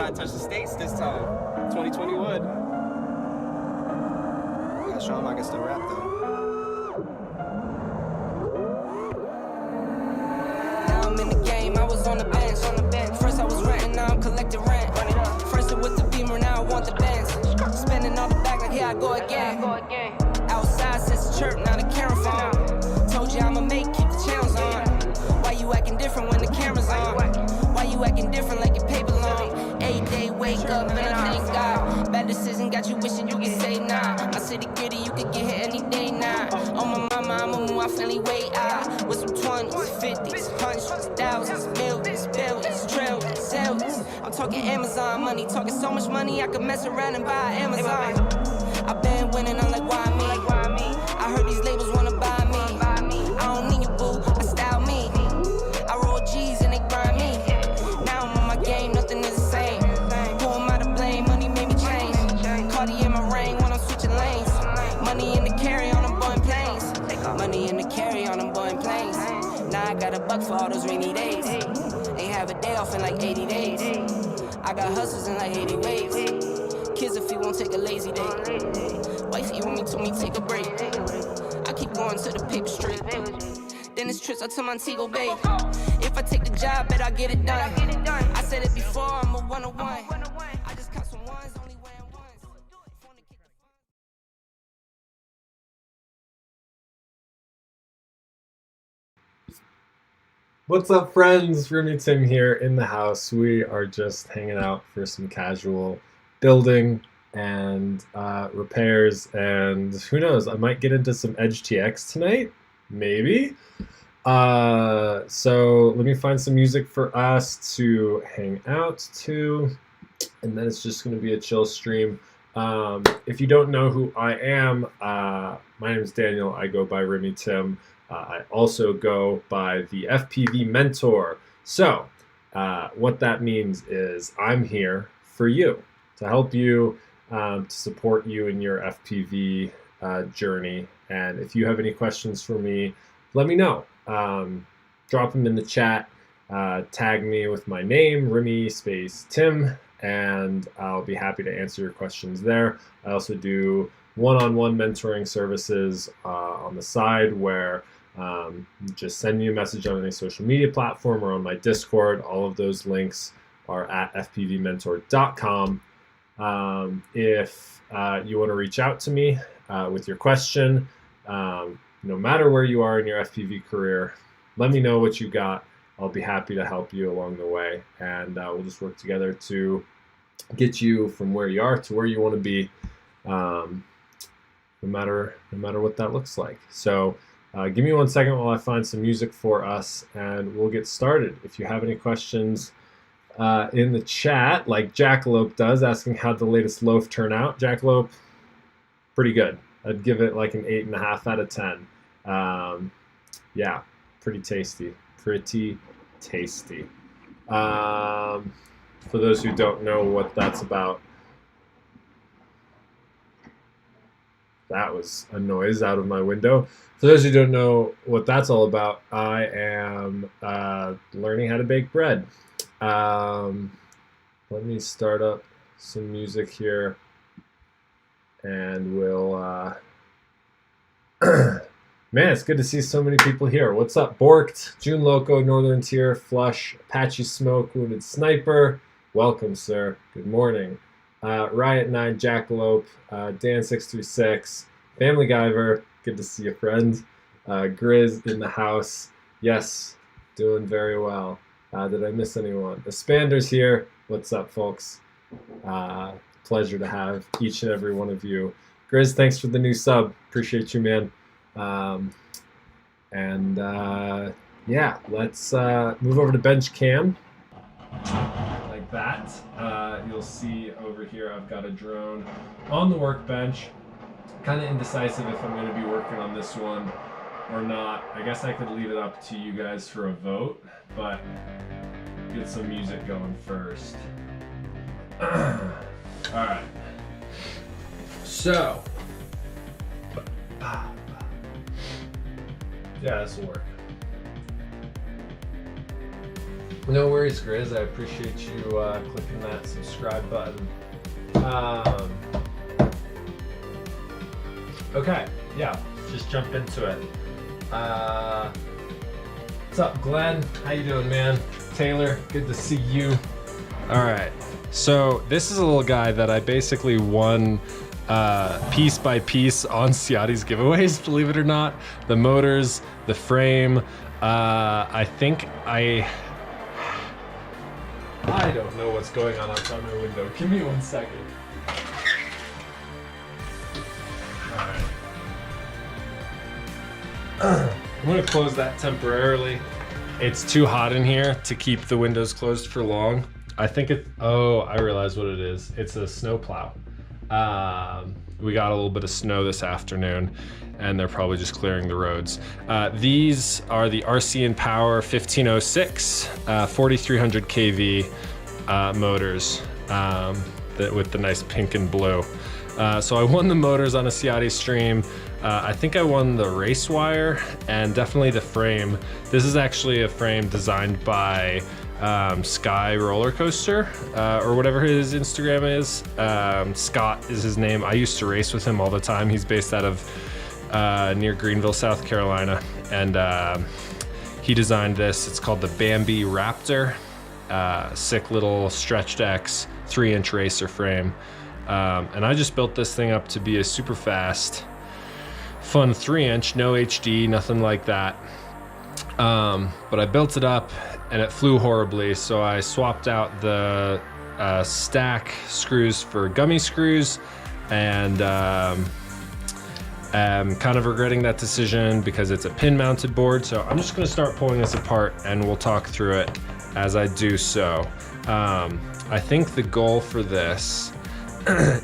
trying to touch the States this time. 2020 would. I gotta show him I can still rap though. Now I'm in the game, I was on the bench. First I was renting, now I'm collecting rent. First it was the Beamer, now I want the Benz. Spending all the back like here I go again. Outside since the chirp, now the camera phone. Told you I'ma make, keep the channels on. Why you acting different when the camera's on? Why you acting different like your paper long? 8 day wake up and I thank God. Bad decision got you wishing you could say nah. My city gritty, you could get hit any day now. On my mama, I'ma move my family way out. With some 20s, 50s, hundreds, thousands, millions, billions, trillions, zillions. I'm talking Amazon money, talking so much money I could mess around and buy Amazon. I've been winning, I'm like, why me? I heard these labels wanna buy me. I don't need you, boo, I style me. I roll G's and they grind me. Now I'm on my game, nothing is the same. Who am I to blame? Money made me change. Cardi in my rain when I'm switching lanes. Money in the carry on them Boeing planes. Money in the carry on them Boeing planes. Now I got a buck for all those rainy days. Ain't have a day off in like 80 days. I got hustles in like 80 ways. Kids if you won't take a lazy day. Wifey want me to me take a break. I keep going to the paper straight. Then it's trips out to Montego Bay. If I take the job, bet I get it done. I said it before, I'm a one-on-one. I just caught some ones, only wearing ones. What's up, friends? RimmyTim here in the house. We are just hanging out for some casual building and repairs, and who knows, I might get into some EdgeTX tonight, maybe. So let me find some music for us to hang out to, and then it's just going to be a chill stream. If you don't know who I am, my name is Daniel. I go by RimmyTim. I also go by the FPV Mentor. So what that means is I'm here for you, to help you, to support you in your FPV journey. And if you have any questions for me, let me know. Drop them in the chat, tag me with my name, Rimmy_Tim, and I'll be happy to answer your questions there. I also do one-on-one mentoring services on the side where just send me a message on any social media platform or on my Discord. All of those links are at fpvmentor.com. If you want to reach out to me with your question, no matter where you are in your FPV career, let me know what you got. I'll be happy to help you along the way, and we'll just work together to get you from where you are to where you want to be, no matter what that looks like. So give me 1 second while I find some music for us, and we'll get started. If you have any questions in the chat, like Jackalope does, asking how'd the latest loaf turn out. Jackalope, pretty good. I'd give it like an 8.5 out of 10. Yeah, pretty tasty. Pretty tasty. For those who don't know what that's about, that was a noise out of my window. For those who don't know what that's all about, I am learning how to bake bread. Let me start up some music here, and we'll man, it's good to see so many people here. What's up, Borked, June Loco, Northern Tier, Flush, Apache Smoke, Wounded Sniper, welcome, sir, good morning. Riot 9, Jackalope, Dan636, Family Guyver, good to see you, friend. Grizz in the house, yes, doing very well. Did I miss anyone? The Spander's here. What's up, folks? Pleasure to have each and every one of you. Grizz, thanks for the new sub. Appreciate you, man. Yeah, let's move over to bench cam. Like that. You'll see over here I've got a drone on the workbench. Kind of indecisive if I'm going to be working on this one or not. I guess I could leave it up to you guys for a vote, but get some music going first. Alright. So. Yeah, this will work. No worries, Grizz. I appreciate you clicking that subscribe button. Okay, yeah, just jump into it. What's up, Glenn? How you doing, man? Taylor, good to see you. All right, so this is a little guy that I basically won piece by piece on Ciotti's giveaways, believe it or not. The motors, the frame. I think I don't know what's going on outside my window. Give me 1 second. All right. I'm gonna close that temporarily. It's too hot in here to keep the windows closed for long. I think oh, I realize what it is. It's a snow plow. We got a little bit of snow this afternoon and they're probably just clearing the roads. These are the RC & Power 1506 4300 kV motors with the nice pink and blue. So I won the motors on a Ciotti stream. I think I won the race wire and definitely the frame. This is actually a frame designed by Sky Roller Coaster or whatever his Instagram is. Scott is his name. I used to race with him all the time. He's based out of near Greenville, South Carolina, and he designed this. It's called the Bambi Raptor. Sick little stretched X 3-inch racer frame. And I just built this thing up to be a super fast, fun 3-inch, no HD, nothing like that. But I built it up and it flew horribly, so I swapped out the stack screws for gummy screws, and I'm kind of regretting that decision because it's a pin mounted board. So I'm just gonna start pulling this apart and we'll talk through it as I do so. I think the goal for this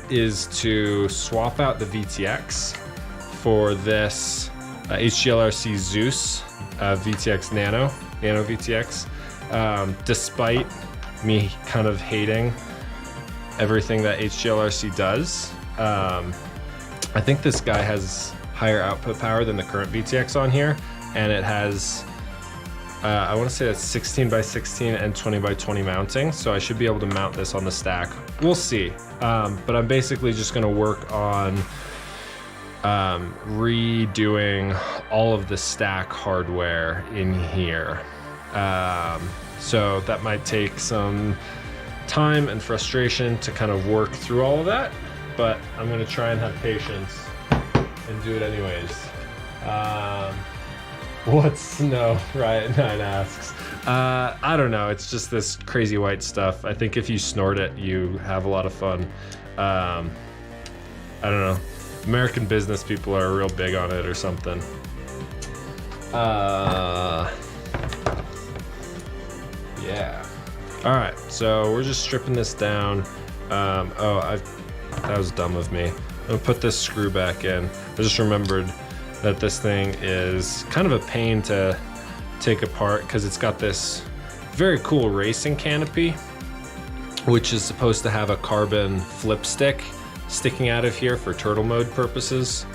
is to swap out the VTX for this HGLRC Zeus VTX Nano VTX. Despite me kind of hating everything that HGLRC does, I think this guy has higher output power than the current VTX on here, and it has I want to say that's 16 by 16 and 20 by 20 mounting, so I should be able to mount this on the stack. We'll see. But I'm basically just going to work on redoing all of the stack hardware in here. So that might take some time and frustration to kind of work through all of that, but I'm going to try and have patience and do it anyways. What's snow? Riot 9 asks. I don't know. It's just this crazy white stuff. I think if you snort it, you have a lot of fun. I don't know. American business people are real big on it or something. Yeah. All right. So we're just stripping this down. That was dumb of me. I'm gonna put this screw back in. I just remembered that this thing is kind of a pain to take apart because it's got this very cool racing canopy, which is supposed to have a carbon flip stick sticking out of here for turtle mode purposes.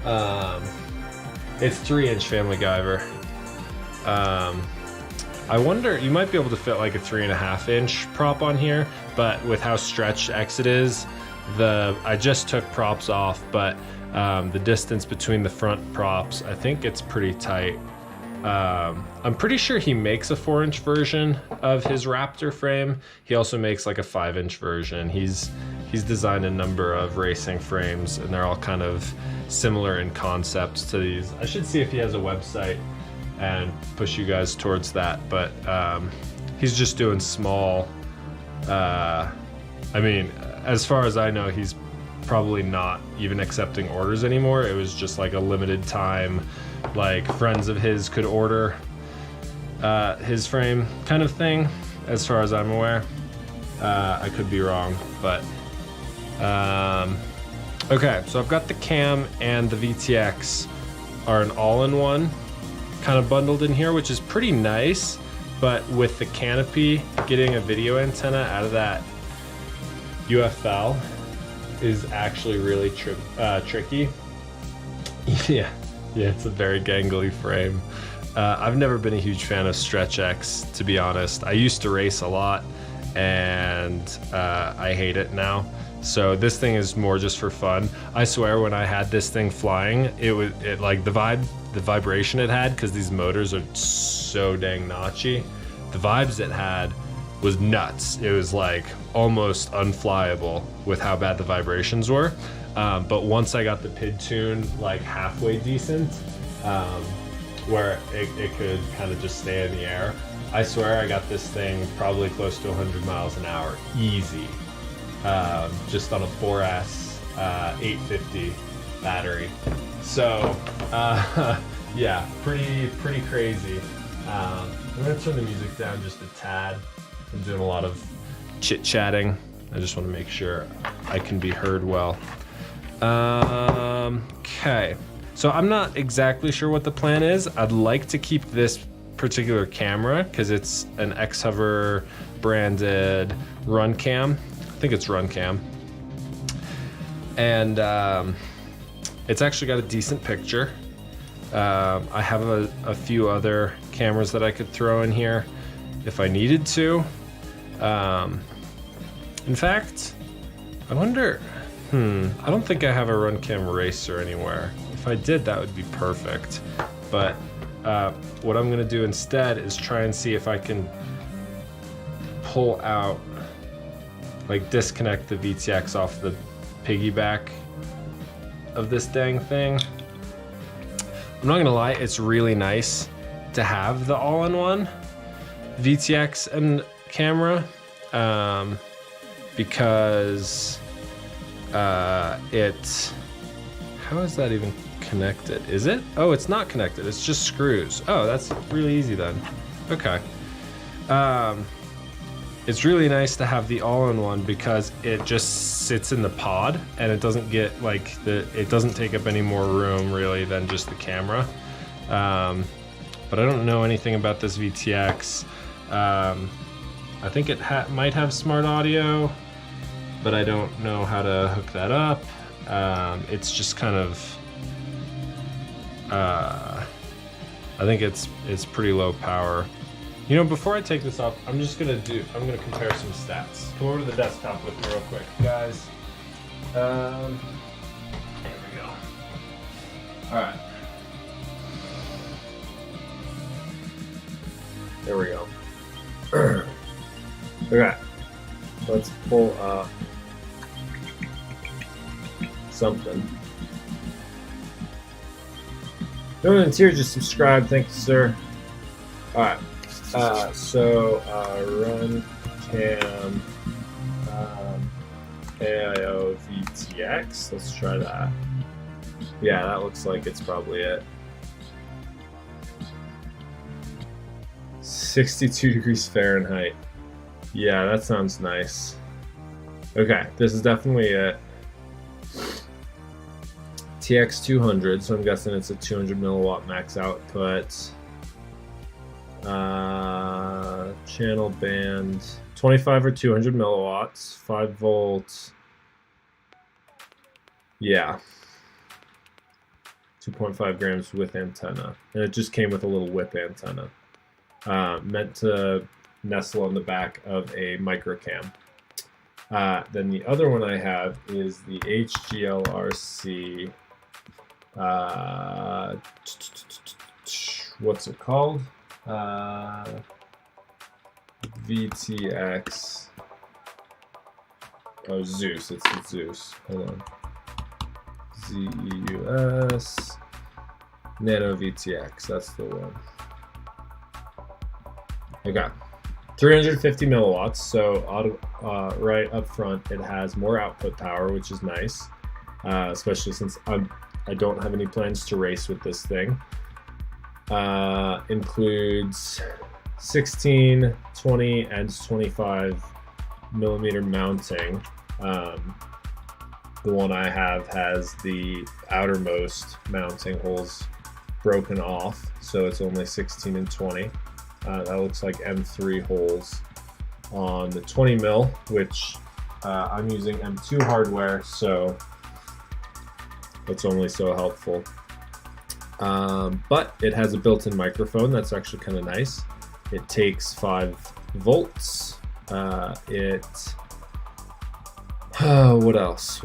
It's 3-inch Family Guyver. I wonder, you might be able to fit like a 3.5-inch prop on here, but with how stretched X it is, I just took props off, but the distance between the front props, I think it's pretty tight. I'm pretty sure he makes a 4-inch version of his Raptor frame. He also makes like a 5-inch version. He's designed a number of racing frames, and they're all kind of similar in concept to these. I should see if he has a website and push you guys towards that, but he's just doing small. I mean, as far as I know, he's probably not even accepting orders anymore. It was just like a limited time, like friends of his could order his frame kind of thing, as far as I'm aware. I could be wrong, but okay, so I've got the cam and the VTX are an all-in-one kind of bundled in here, which is pretty nice, but with the canopy, getting a video antenna out of that UFL is actually really tricky. Yeah, it's a very gangly frame. I've never been a huge fan of StretchX, to be honest. I used to race a lot, and I hate it now. So this thing is more just for fun. I swear, when I had this thing flying, it like the vibration it had, because these motors are so dang notchy. The vibes it had was nuts. It was like almost unflyable with how bad the vibrations were. But once I got the PID tune like halfway decent, where it could kind of just stay in the air, I swear I got this thing probably close to 100 miles an hour, easy, just on a 4S 850 battery. So yeah, pretty crazy. I'm gonna turn the music down just a tad. I'm doing a lot of chit-chatting. I just want to make sure I can be heard well. Okay, so I'm not exactly sure what the plan is. I'd like to keep this particular camera because it's an XHover branded Runcam. I think it's Runcam. And it's actually got a decent picture. I have a few other cameras that I could throw in here if I needed to. In fact, I wonder, I don't think I have a Runcam racer anywhere. If I did, that would be perfect. But what I'm gonna do instead is try and see if I can pull out, like disconnect the VTX off the piggyback of this dang thing. I'm not gonna lie, it's really nice to have the all-in-one VTX and camera, because how is that even connected? Is it? Oh, it's not connected, it's just screws. Oh, that's really easy then. Okay. It's really nice to have the all-in-one because it just sits in the pod and it doesn't get like it doesn't take up any more room really than just the camera. But I don't know anything about this VTX. I think it might have smart audio, but I don't know how to hook that up. It's just kind of, I think it's pretty low power. You know, before I take this off, I'm gonna compare some stats. Come over to the desktop with me real quick, guys. There we go. All right. There we go. Okay, let's pull up something. Don't until just subscribe, thank you, sir. All right, so Runcam AIO VTX. Let's try that. Yeah, that looks like it's probably it. 62 degrees Fahrenheit. Yeah, that sounds nice. Okay, this is definitely it. TX200, so I'm guessing it's a 200 milliwatt max output. Channel band 25 or 200 milliwatts, 5 volts. Yeah. 2.5 grams with antenna. And it just came with a little whip antenna. Meant to nestle on the back of a microcam. Then the other one I have is the HGLRC, what's it called? VTX. Oh, Zeus. It's the Zeus. Hold on. ZEUS. Nano VTX. That's the one. Okay. 350 milliwatts, so right up front it has more output power, which is nice, especially since I don't have any plans to race with this thing. Includes 16, 20, and 25 millimeter mounting. The one I have has the outermost mounting holes broken off, so it's only 16 and 20. That looks like M3 holes on the 20 mil, which I'm using M2 hardware, so it's only so helpful. But it has a built-in microphone. That's actually kind of nice. It takes 5 volts. What else?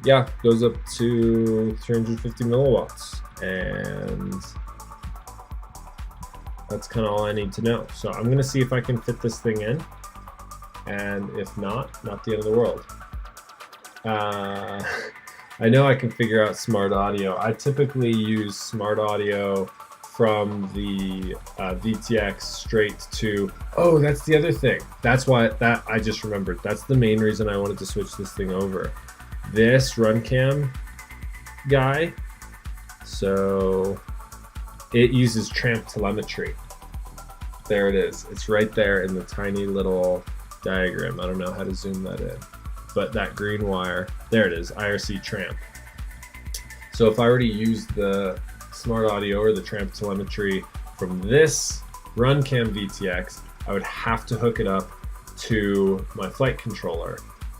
Yeah, goes up to 350 milliwatts, and that's kind of all I need to know. So I'm gonna see if I can fit this thing in, and if not the end of the world. I know I can figure out smart audio. I typically use smart audio from the VTX straight to, oh, that's the other thing. That's why, that I just remembered. That's the main reason I wanted to switch this thing over. This Runcam guy, so it uses Tramp telemetry. There it is. It's right there in the tiny little diagram. I don't know how to zoom that in, but that green wire, there it is, IRC Tramp. So if I were to use the smart audio or the Tramp telemetry from this Runcam VTX, I would have to hook it up to my flight controller.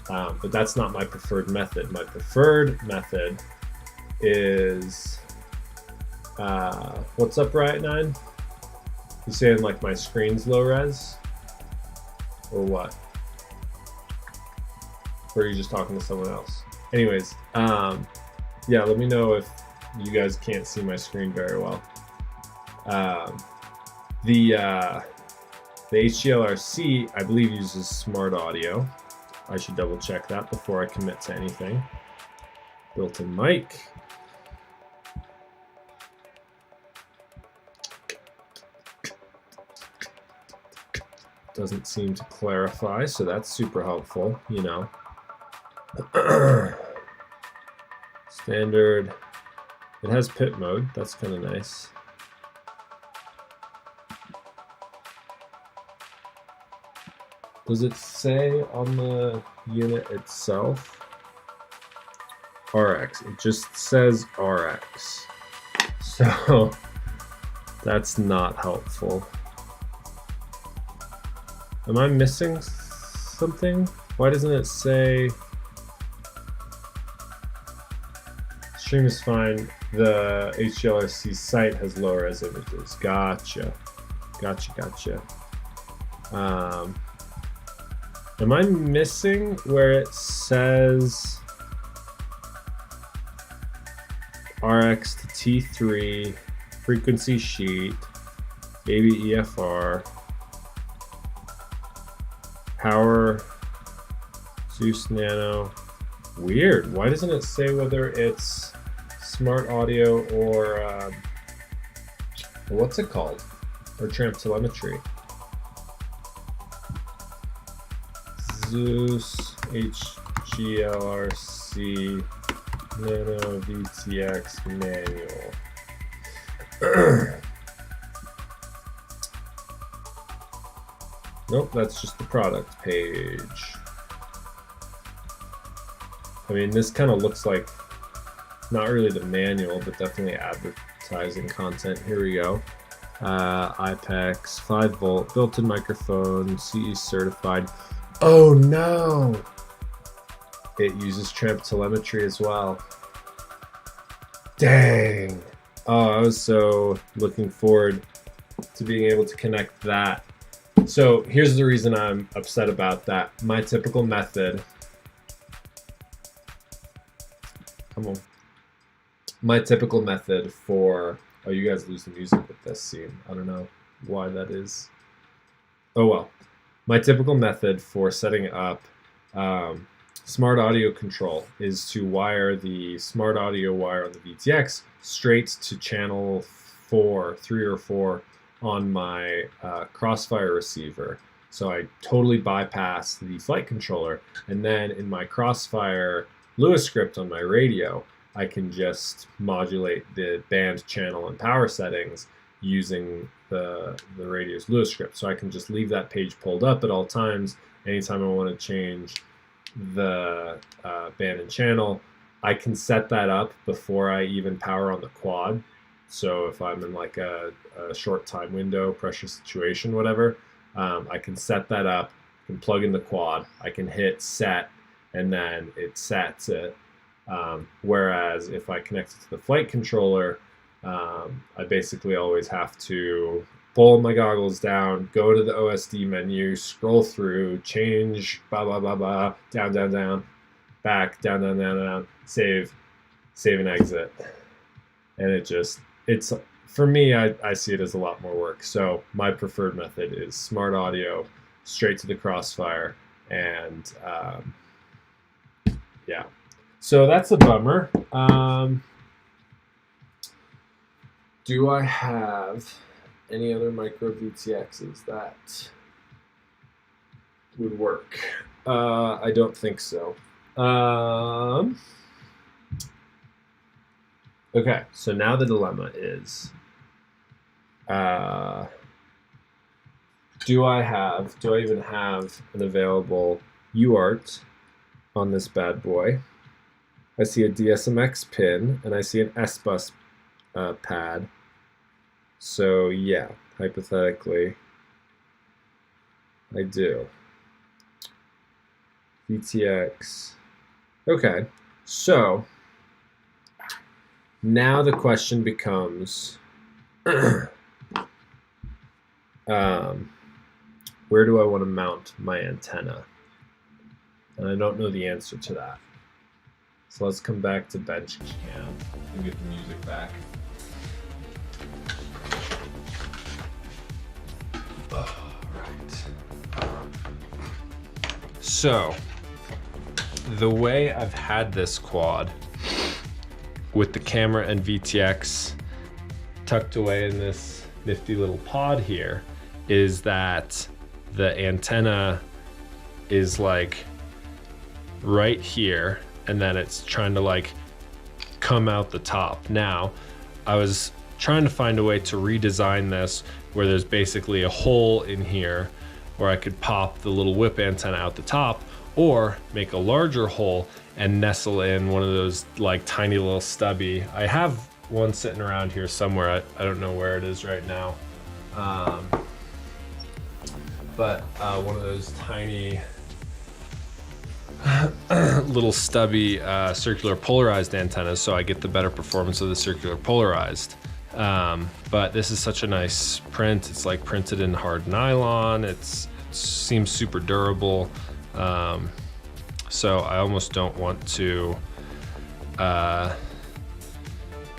But that's not my preferred method. My preferred method is, what's up, Riot9? You saying like my screen's low res? Or what? Or are you just talking to someone else? Anyways, yeah, let me know if you guys can't see my screen very well. The HDLRC, I believe, uses smart audio. I should double check that before I commit to anything. Built-in mic. Doesn't seem to clarify, so that's super helpful, you know. Standard. It has pit mode, that's kind of nice. Does it say on the unit itself? RX, it just says RX. So that's not helpful. Am I missing something? Why doesn't it say stream is fine, the HDLRC site has low res images? Gotcha. Am I missing where it says RX to T3, frequency sheet, baby EFR, power, Zeus Nano? Weird. Why doesn't it say whether it's smart audio or what's it called? Or Tramp telemetry? Zeus HGLRC Nano VTX manual. Nope, that's just the product page. I mean, this kind of looks like not really the manual, but definitely advertising content. Here we go. IPEX, 5 volt, built-in microphone, CE certified. Oh no! It uses Tramp telemetry as well. Dang! Oh, I was so looking forward to being able to connect that. So here's the reason I'm upset about that. My typical method. Come on. My typical method for, oh, you guys lose the music with this scene. I don't know why that is. Oh well. My typical method for setting up smart audio control is to wire the smart audio wire on the VTX straight to channel 3 or 4 on my Crossfire receiver. So I totally bypass the flight controller, and then in my Crossfire Lua script on my radio, I can just modulate the band, channel, and power settings using the radio's Lua script. So I can just leave that page pulled up at all times. Anytime I want to change the band and channel, I can set that up before I even power on the quad. So if I'm in like a short time window, pressure situation, whatever, I can set that up, I can plug in the quad, I can hit set, and then it sets it. Whereas if I connect it to the flight controller, I basically always have to pull my goggles down, go to the OSD menu, scroll through, change, blah, blah, blah, blah, down, down, down, back, down, down, down, down, save and exit. And it's for me, I see it as a lot more work. So my preferred method is smart audio, straight to the Crossfire, and yeah. So that's a bummer. Do I have any other micro VTXs that would work? I don't think so. Okay, so now the dilemma is, do I even have an available UART on this bad boy? I see a DSMX pin and I see an S-Bus pad. So yeah, hypothetically, I do. VTX. Okay, so now the question becomes, where do I want to mount my antenna? And I don't know the answer to that. So let's come back to bench cam and get the music back. All right. So the way I've had this quad with the camera and VTX tucked away in this nifty little pod here is that the antenna is like right here, and then it's trying to like come out the top. Now, I was trying to find a way to redesign this where there's basically a hole in here where I could pop the little whip antenna out the top, or make a larger hole and nestle in one of those like tiny little stubby. I have one sitting around here somewhere. I don't know where it is right now. But one of those tiny little stubby circular polarized antennas, so I get the better performance of the circular polarized. But this is such a nice print. It's like printed in hard nylon. It seems super durable. So I almost don't want to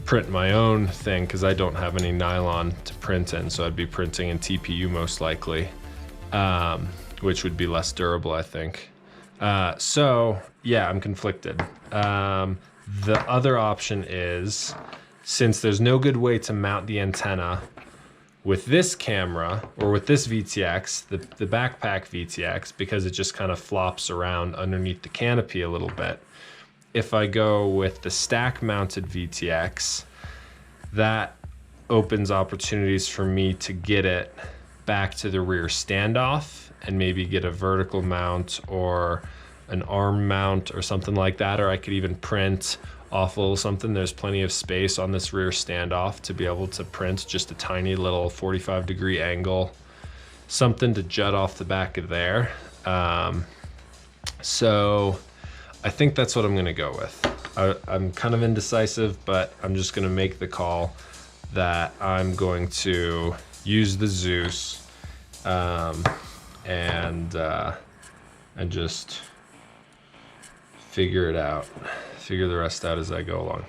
print my own thing because I don't have any nylon to print in. So I'd be printing in TPU most likely, which would be less durable, I think. So yeah, I'm conflicted. The other option is, since there's no good way to mount the antenna with this camera or with this VTX, the backpack VTX, because it just kind of flops around underneath the canopy a little bit. If I go with the stack mounted VTX, that opens opportunities for me to get it back to the rear standoff and maybe get a vertical mount or an arm mount or something like that, or I could even print off a little something. There's plenty of space on this rear standoff to be able to print just a tiny little 45-degree angle, something to jut off the back of there. So I think that's what I'm gonna go with. I'm kind of indecisive, but I'm just gonna make the call that I'm going to use the Zeus and just figure it out. Figure the rest out as I go along.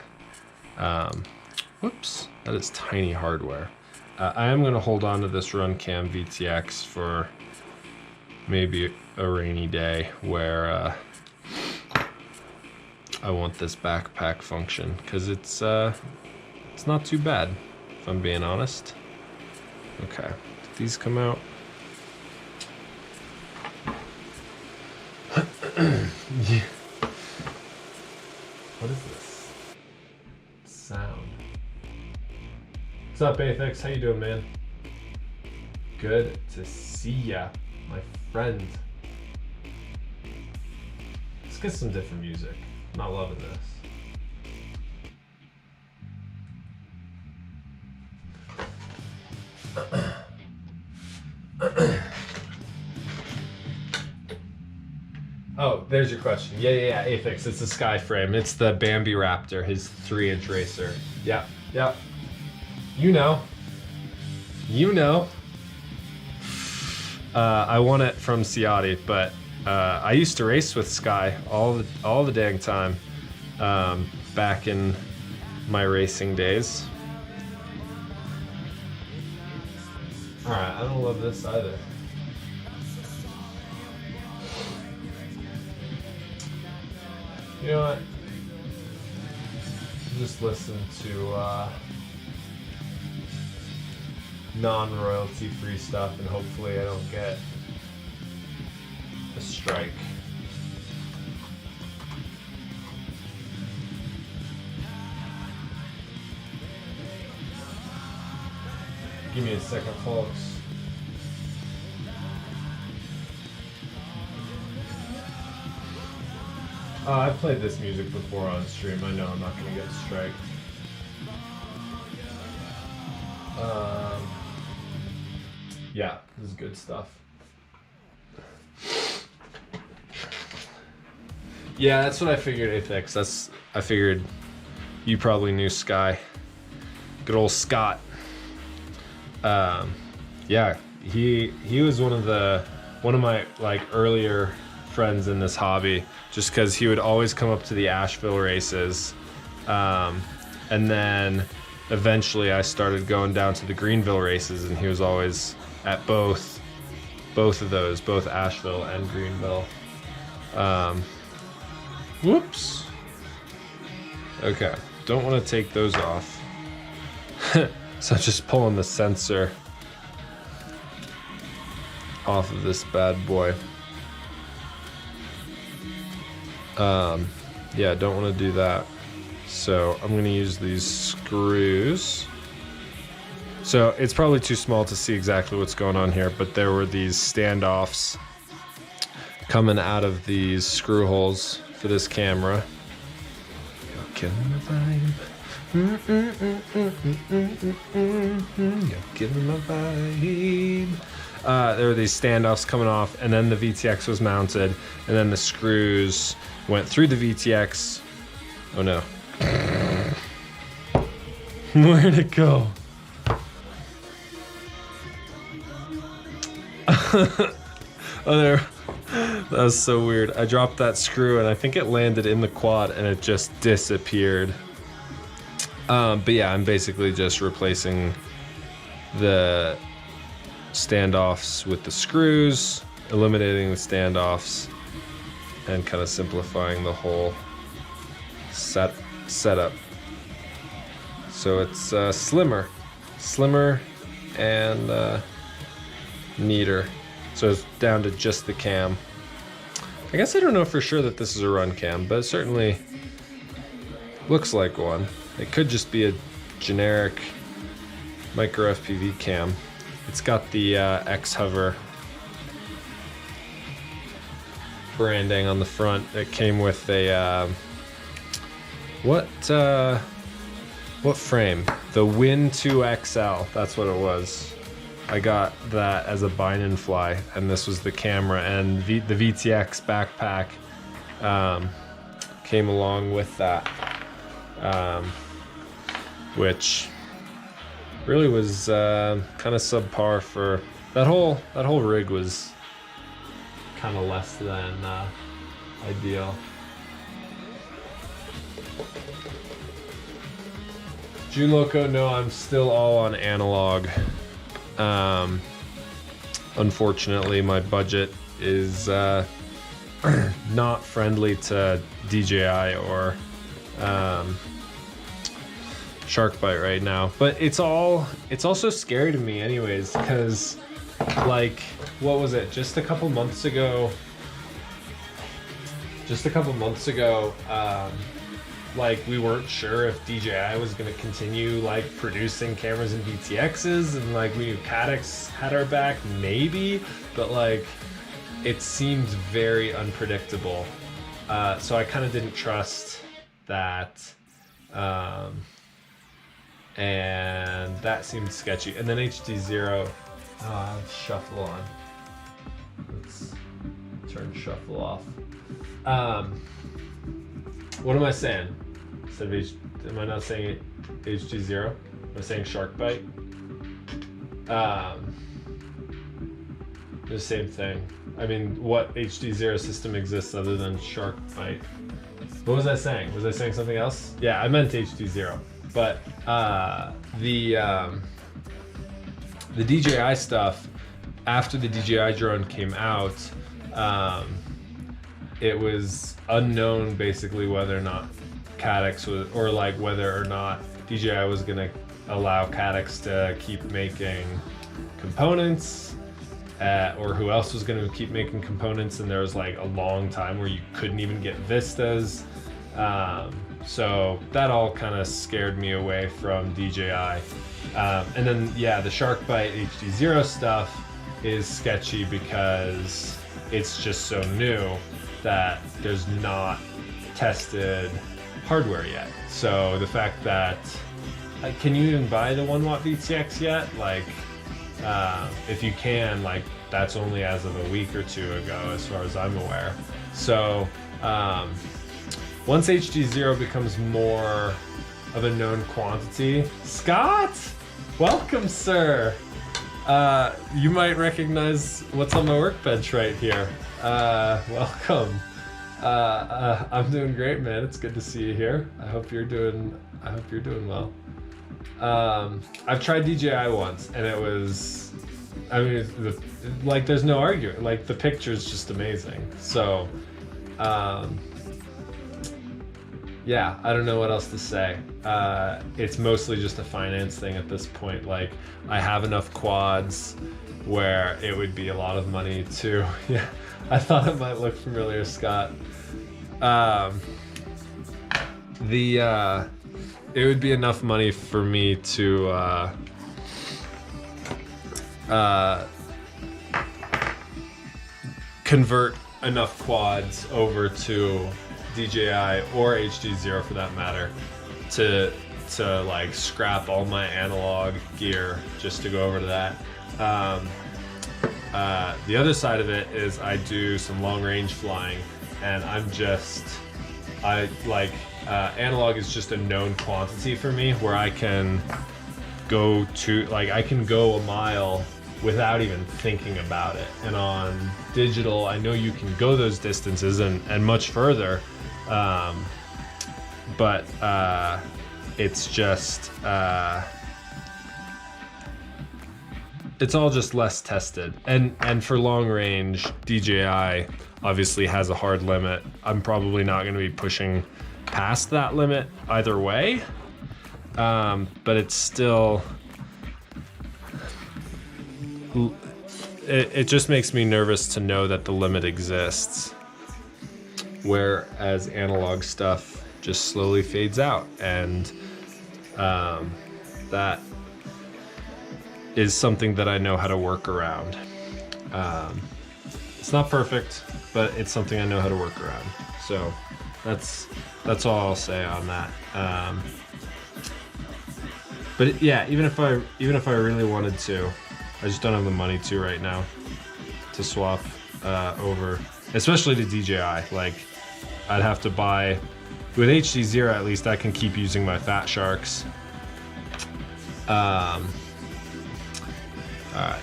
Whoops, that is tiny hardware. I am going to hold on to this Runcam VTX for maybe a rainy day where I want this backpack function, because it's not too bad, if I'm being honest. Okay, did these come out? Yeah. What is this sound? What's up, Athex? How you doing, man? Good to see ya, my friend. Let's get some different music. I'm not loving this. Oh, there's your question. Yeah, Aphex. It's a Sky frame. It's the Bambi Raptor, his 3-inch racer. Yeah. You know. I won it from Ciotti, but I used to race with Sky all the dang time back in my racing days. All right, I don't love this either. You know what? Just listen to non-royalty free stuff, and hopefully I don't get a strike. Give me a second, folks. I've played this music before on stream. I know I'm not gonna get a strike. Yeah, this is good stuff. Yeah, that's what I figured, Aphex. I figured you probably knew Sky. Good old Scott. Yeah, he was one of my like earlier friends in this hobby, just because he would always come up to the Asheville races, and then eventually I started going down to the Greenville races, and he was always at both of those, both Asheville and Greenville. Whoops. Okay, don't want to take those off. So just pulling the sensor off of this bad boy. Yeah, don't want to do that. So I'm going to use these screws. So it's probably too small to see exactly what's going on here, but there were these standoffs coming out of these screw holes for this camera. You're killing the vibe. You're killing my vibe. There were these standoffs coming off, and then the VTX was mounted, and then the screws went through the VTX. Oh no. Where'd it go? Oh, there. That was so weird. I dropped that screw and I think it landed in the quad and it just disappeared. But yeah, I'm basically just replacing the standoffs with the screws, eliminating the standoffs, and kind of simplifying the whole setup. So it's slimmer and neater. So it's down to just the cam. I guess I don't know for sure that this is a Runcam, but it certainly looks like one. It could just be a generic micro FPV cam. It's got the XHover branding on the front. It came with a what frame? The Win 2 XL. That's what it was. I got that as a bind and fly, and this was the camera, and the VTX backpack came along with that, which really was kind of subpar for that whole rig. Was kind of less than ideal. June Loco, no, I'm still all on analog. Unfortunately, my budget is not friendly to DJI or Sharkbite right now. But it's also scary to me anyways, because like, what was it? Just a couple months ago, like, we weren't sure if DJI was going to continue like producing cameras and VTXs, and like we knew Caddx had our back maybe, but like it seemed very unpredictable, so I kind of didn't trust that, and that seemed sketchy. And then HD0 shuffle on. Let's turn shuffle off. What am I saying? Instead of am I not saying HD0? Am I saying shark bite? The same thing. I mean, what HD0 system exists other than shark bite? What was I saying? Was I saying something else? Yeah, I meant HD0. But the DJI stuff, after the DJI drone came out, it was unknown basically whether or not Caddx was, or like whether or not DJI was gonna allow Caddx to keep making components, or who else was gonna keep making components, and there was like a long time where you couldn't even get Vistas. So that all kind of scared me away from DJI. And then, yeah, the SharkBite HD0 stuff is sketchy because it's just so new that there's not tested hardware yet. So the fact that, can you even buy the 1 watt VTX yet? Like, if you can, like, that's only as of a week or two ago, as far as I'm aware. So, once HD0 becomes more of a known quantity, Scott, welcome, sir. You might recognize what's on my workbench right here. Welcome. I'm doing great, man. It's good to see you here. I hope you're doing well. I've tried DJI once, and it was, I mean, like, there's no arguing. Like, the picture's just amazing. So, yeah, I don't know what else to say. It's mostly just a finance thing at this point. Like, I have enough quads where it would be a lot of money to, yeah, I thought it might look familiar, Scott. It would be enough money for me to, convert enough quads over to DJI or HD0 for that matter to like scrap all my analog gear just to go over to that. The other side of it is I do some long range flying, and analog is just a known quantity for me, where I can go to, like, I can go a mile without even thinking about it. And on digital, I know you can go those distances and much further, but it's just it's all just less tested. And for long range, DJI obviously has a hard limit. I'm probably not going to be pushing past that limit either way, but it's still, it just makes me nervous to know that the limit exists, whereas analog stuff just slowly fades out, and that is something that I know how to work around. It's not perfect, but it's something I know how to work around. So that's all I'll say on that. But yeah, even if I really wanted to, I just don't have the money to right now to swap over, especially to DJI. Like, I'd have to buy, with HD0 at least I can keep using my Fatsharks. All right.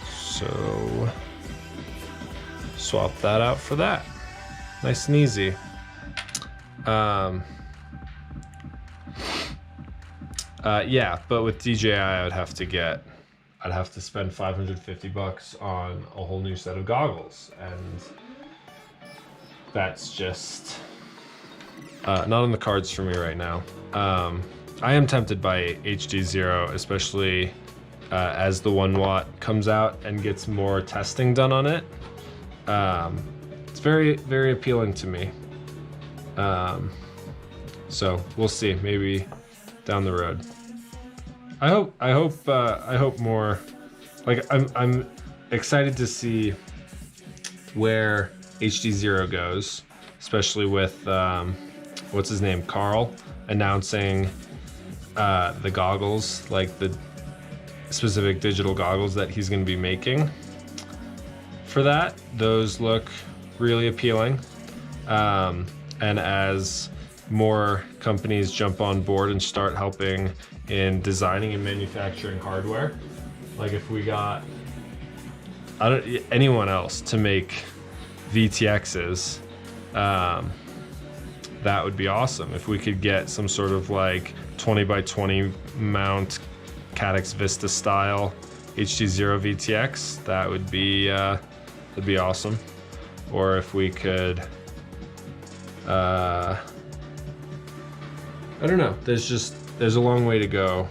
So swap that out for that. Nice and easy. Yeah, but with DJI I'd have to spend $550 on a whole new set of goggles, and that's just not on the cards for me right now. I am tempted by HD0, especially as the 1 watt comes out and gets more testing done on it. It's very, very appealing to me. So we'll see, maybe down the road. I hope more. Like, I'm excited to see where HD0 goes, especially with what's his name, Carl, announcing the goggles, like the specific digital goggles that he's going to be making for that. Those look really appealing. And as more companies jump on board and start helping in designing and manufacturing hardware, like if we got anyone else to make VTXs, that would be awesome. If we could get some sort of like 20 by 20 mount Caddx Vista style HD0 VTX, that would be that'd be awesome. Or if we could, I don't know. There's a long way to go.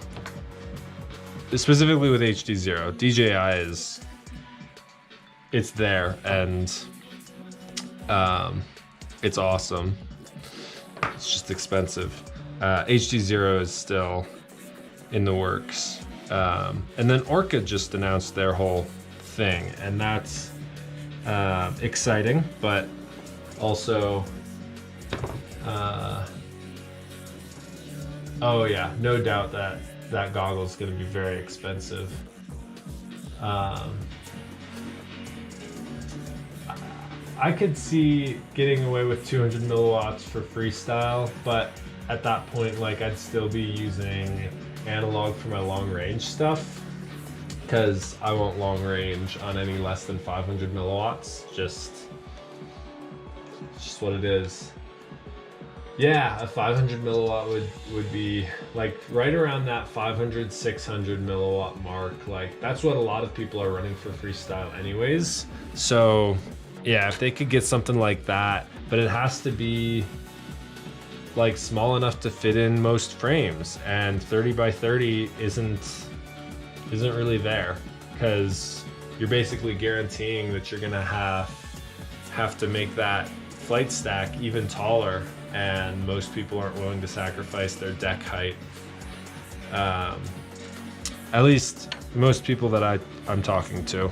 Specifically with HD0, DJI it's there, and it's awesome. It's just expensive. HD0 is still in the works. And then Orca just announced their whole thing, and that's exciting, but also, oh yeah, no doubt that goggle is going to be very expensive. I could see getting away with 200 milliwatts for freestyle, but at that point, like, I'd still be using analog for my long range stuff, because I won't long range on any less than 500 milliwatts. Just what it is. Yeah, a 500 milliwatt would be like right around that 500, 600 milliwatt mark. Like, that's what a lot of people are running for freestyle anyways. So yeah, if they could get something like that, but it has to be like small enough to fit in most frames, and 30 by 30 isn't really there, because you're basically guaranteeing that you're gonna have to make that flight stack even taller, and most people aren't willing to sacrifice their deck height. At least most people that I'm talking to.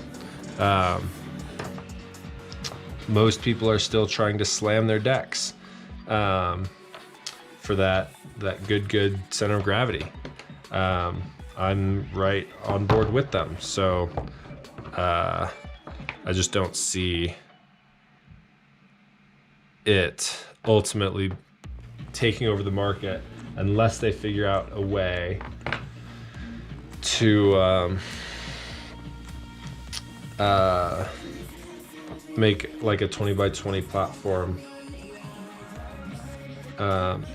Most people are still trying to slam their decks for that good center of gravity. I'm right on board with them, so I just don't see it ultimately taking over the market unless they figure out a way to make like a 20 by 20 platform.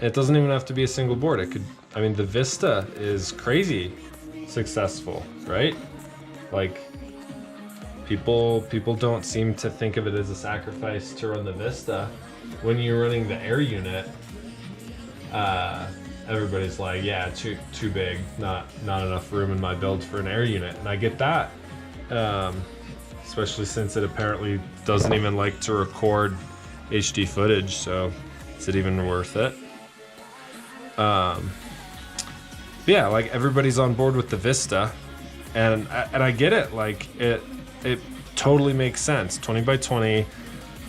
It doesn't even have to be a single board. It could, I mean, the Vista is crazy successful, right? Like, people don't seem to think of it as a sacrifice to run the Vista. When you're running the Air unit, everybody's like, yeah, too big, not enough room in my build for an Air unit, and I get that. Especially since it apparently doesn't even like to record HD footage, so is it even worth it? Yeah, like, everybody's on board with the Vista, and I get it. Like, it totally makes sense. 20 by 20,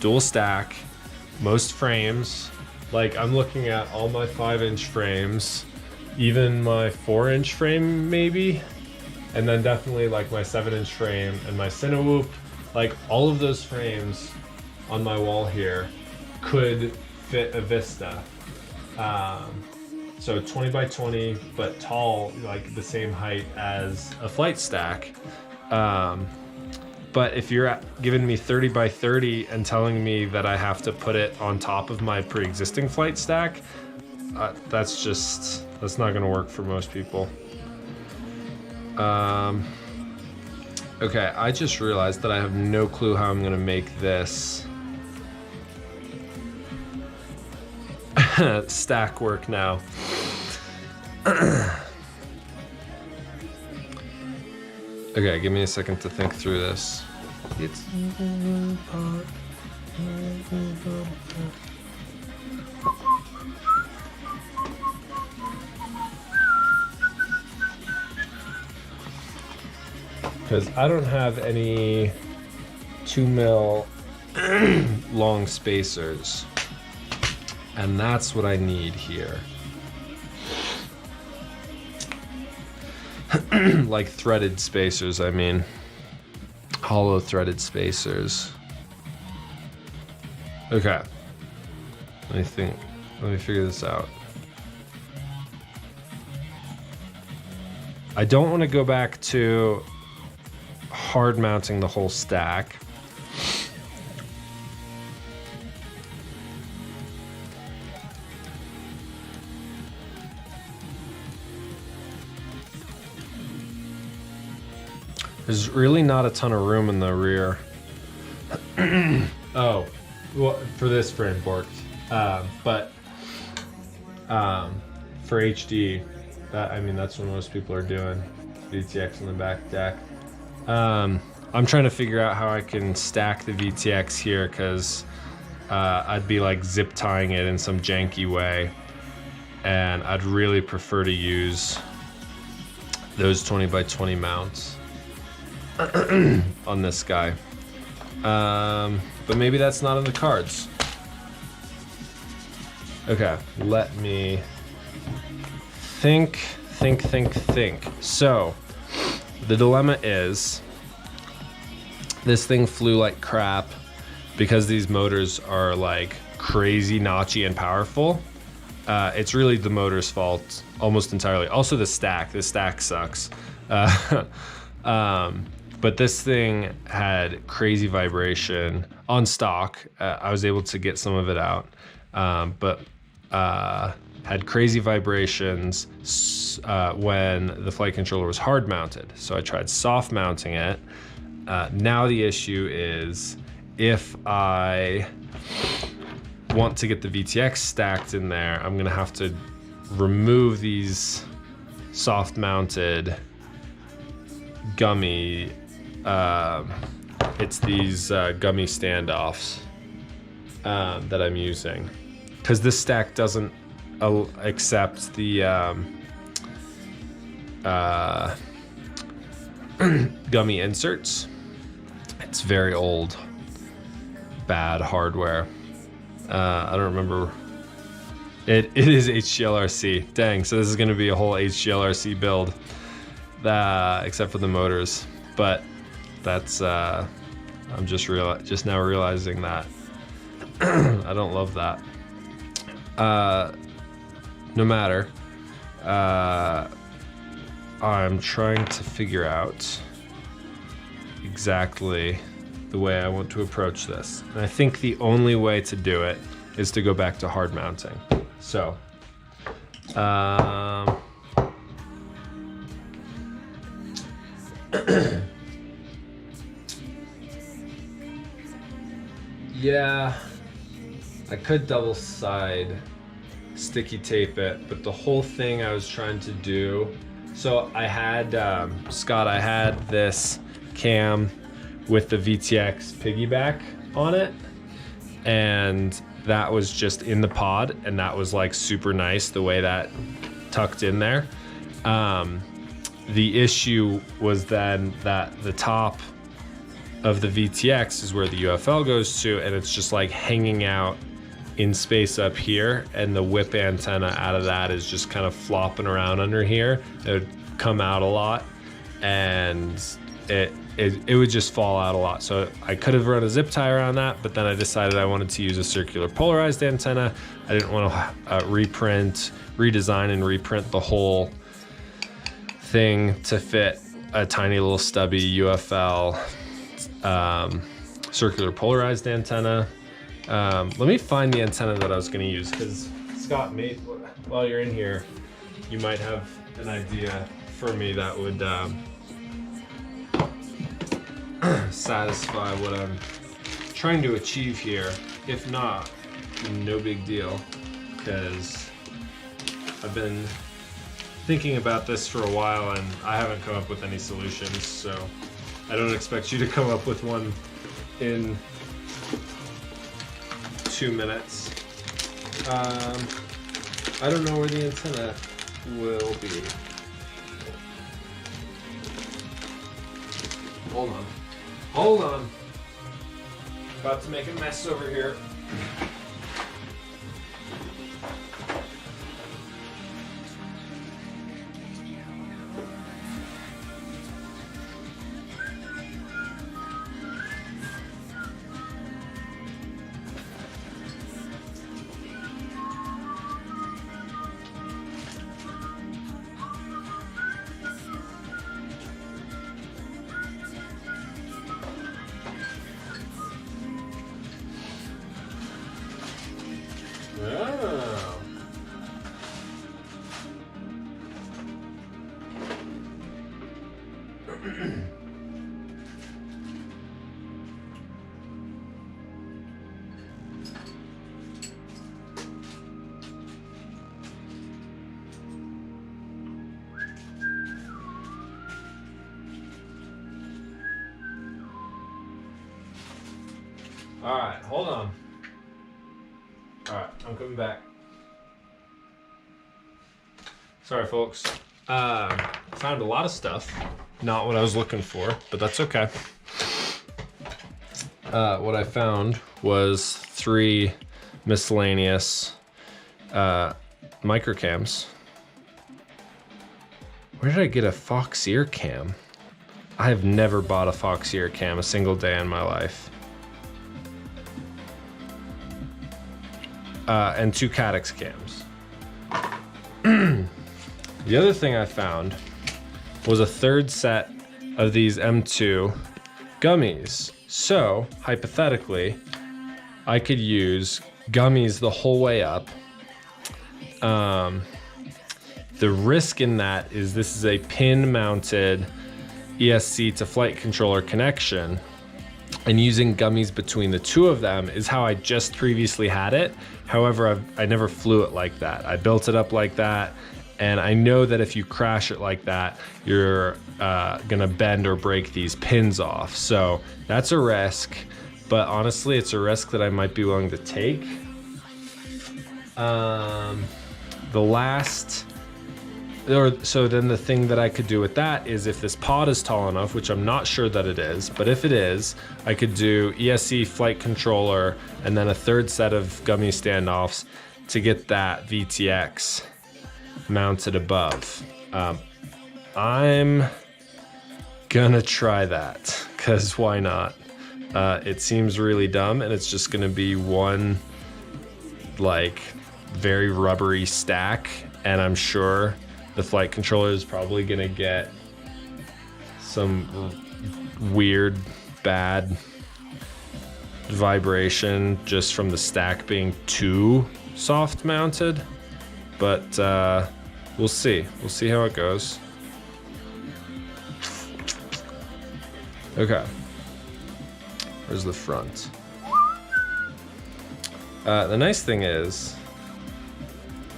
dual stack, most frames. Like, I'm looking at all my 5-inch frames, even my 4-inch frame maybe, and then definitely like my 7-inch frame and my Cinewoop. Like, all of those frames on my wall here could fit a Vista. So 20 by 20, but tall, like the same height as a flight stack. But if you're giving me 30 by 30 and telling me that I have to put it on top of my pre-existing flight stack, that's not gonna work for most people. Okay, I just realized that I have no clue how I'm gonna make this stack work now. Okay, give me a second to think through this. It's because I don't have any 2mm long spacers, and that's what I need here. like threaded spacers, I mean. Hollow threaded spacers. Okay. Let me figure this out. I don't want to go back to hard mounting the whole stack. There's really not a ton of room in the rear. Oh, well, for this frame fork. But for HD, I mean, that's what most people are doing. VTX in the back deck. I'm trying to figure out how I can stack the VTX here, because I'd be like zip tying it in some janky way, and I'd really prefer to use those 20x20 mounts on this guy. But maybe that's not in the cards. Okay, let me think. So, the dilemma is, this thing flew like crap because these motors are like crazy notchy and powerful. It's really the motor's fault almost entirely. Also the stack sucks. But this thing had crazy vibration on stock. I was able to get some of it out, but had crazy vibrations when the flight controller was hard mounted. So I tried soft mounting it. Now the issue is, if I want to get the VTX stacked in there, I'm gonna have to remove these soft mounted gummy, it's these gummy standoffs that I'm using, because this stack doesn't accept the gummy inserts. It's very old, bad hardware. I don't remember. It is HGLRC. Dang, so this is going to be a whole HGLRC build, except for the motors. But that's I'm just now realizing that I don't love that. No matter. I'm trying to figure out exactly the way I want to approach this. And I think the only way to do it is to go back to hard mounting. So, yeah, I could double side sticky tape it, but the whole thing I was trying to do, so I had, Scott, I had this cam with the VTX piggyback on it, and that was just in the pod, and that was like super nice the way that tucked in there. The issue was then that the top of the VTX is where the UFL goes to, and it's just like hanging out in space up here, and the whip antenna out of that is just kind of flopping around under here. It would come out a lot, and it would just fall out a lot. So I could have run a zip tie around that, but then I decided I wanted to use a circular polarized antenna. I didn't want to redesign and reprint the whole thing to fit a tiny little stubby UFL circular polarized antenna. Let me find the antenna that I was going to use, because Scott, while you're in here, you might have an idea for me that would satisfy what I'm trying to achieve here. If not, no big deal, because I've been thinking about this for a while and I haven't come up with any solutions, so I don't expect you to come up with one in 2 minutes. I don't know where the antenna will be. Hold on. About to make a mess over here. All right, hold on. All right, I'm coming back. Sorry, folks. Found a lot of stuff. Not what I was looking for, but that's okay. What I found was 3 miscellaneous microcams. Where did I get a Fox ear cam? I have never bought a Fox ear cam a single day in my life. And 2 Caddx cams. The other thing I found was a 3rd set of these M2 gummies. So, hypothetically, I could use gummies the whole way up. The risk in that is this is a pin-mounted ESC to flight controller connection, and using gummies between the 2 of them is how I just previously had it. However, I never flew it like that. I built it up like that, and I know that if you crash it like that, you're gonna bend or break these pins off. So that's a risk, but honestly, it's a risk that I might be willing to take. So then the thing that I could do with that is if this pod is tall enough, which I'm not sure that it is, but if it is, I could do ESC flight controller and then a 3rd set of gummy standoffs to get that VTX mounted above. I'm gonna try that, because why not? It seems really dumb, and it's just gonna be one like very rubbery stack, and I'm sure the flight controller is probably gonna get some weird, bad vibration just from the stack being too soft mounted. But we'll see. We'll see how it goes. Okay. Where's the front? The nice thing is,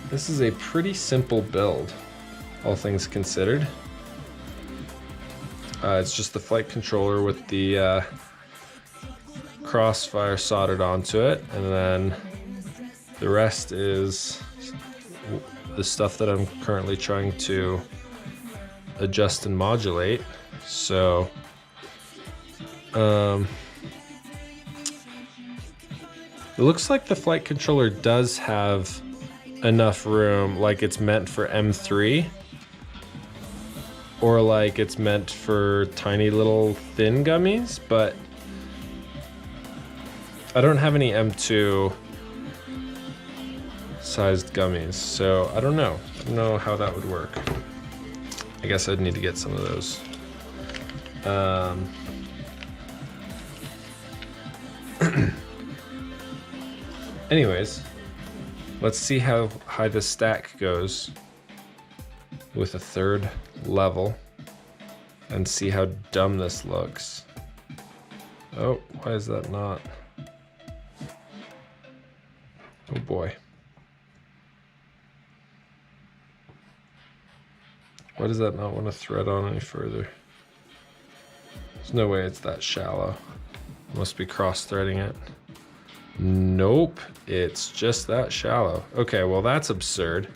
this is a pretty simple build, all things considered. It's just the flight controller with the Crossfire soldered onto it, and then the rest is the stuff that I'm currently trying to adjust and modulate. So, it looks like the flight controller does have enough room, like it's meant for M3, or like it's meant for tiny little thin gummies, but I don't have any M2 sized gummies, so I don't know. I don't know how that would work. I guess I'd need to get some of those. Anyways, let's see how high the stack goes with a 3rd level and see how dumb this looks. Oh, why is that not? Oh boy. Why does that not want to thread on any further? There's no way it's that shallow. Must be cross-threading it. Nope, it's just that shallow. Okay, well that's absurd.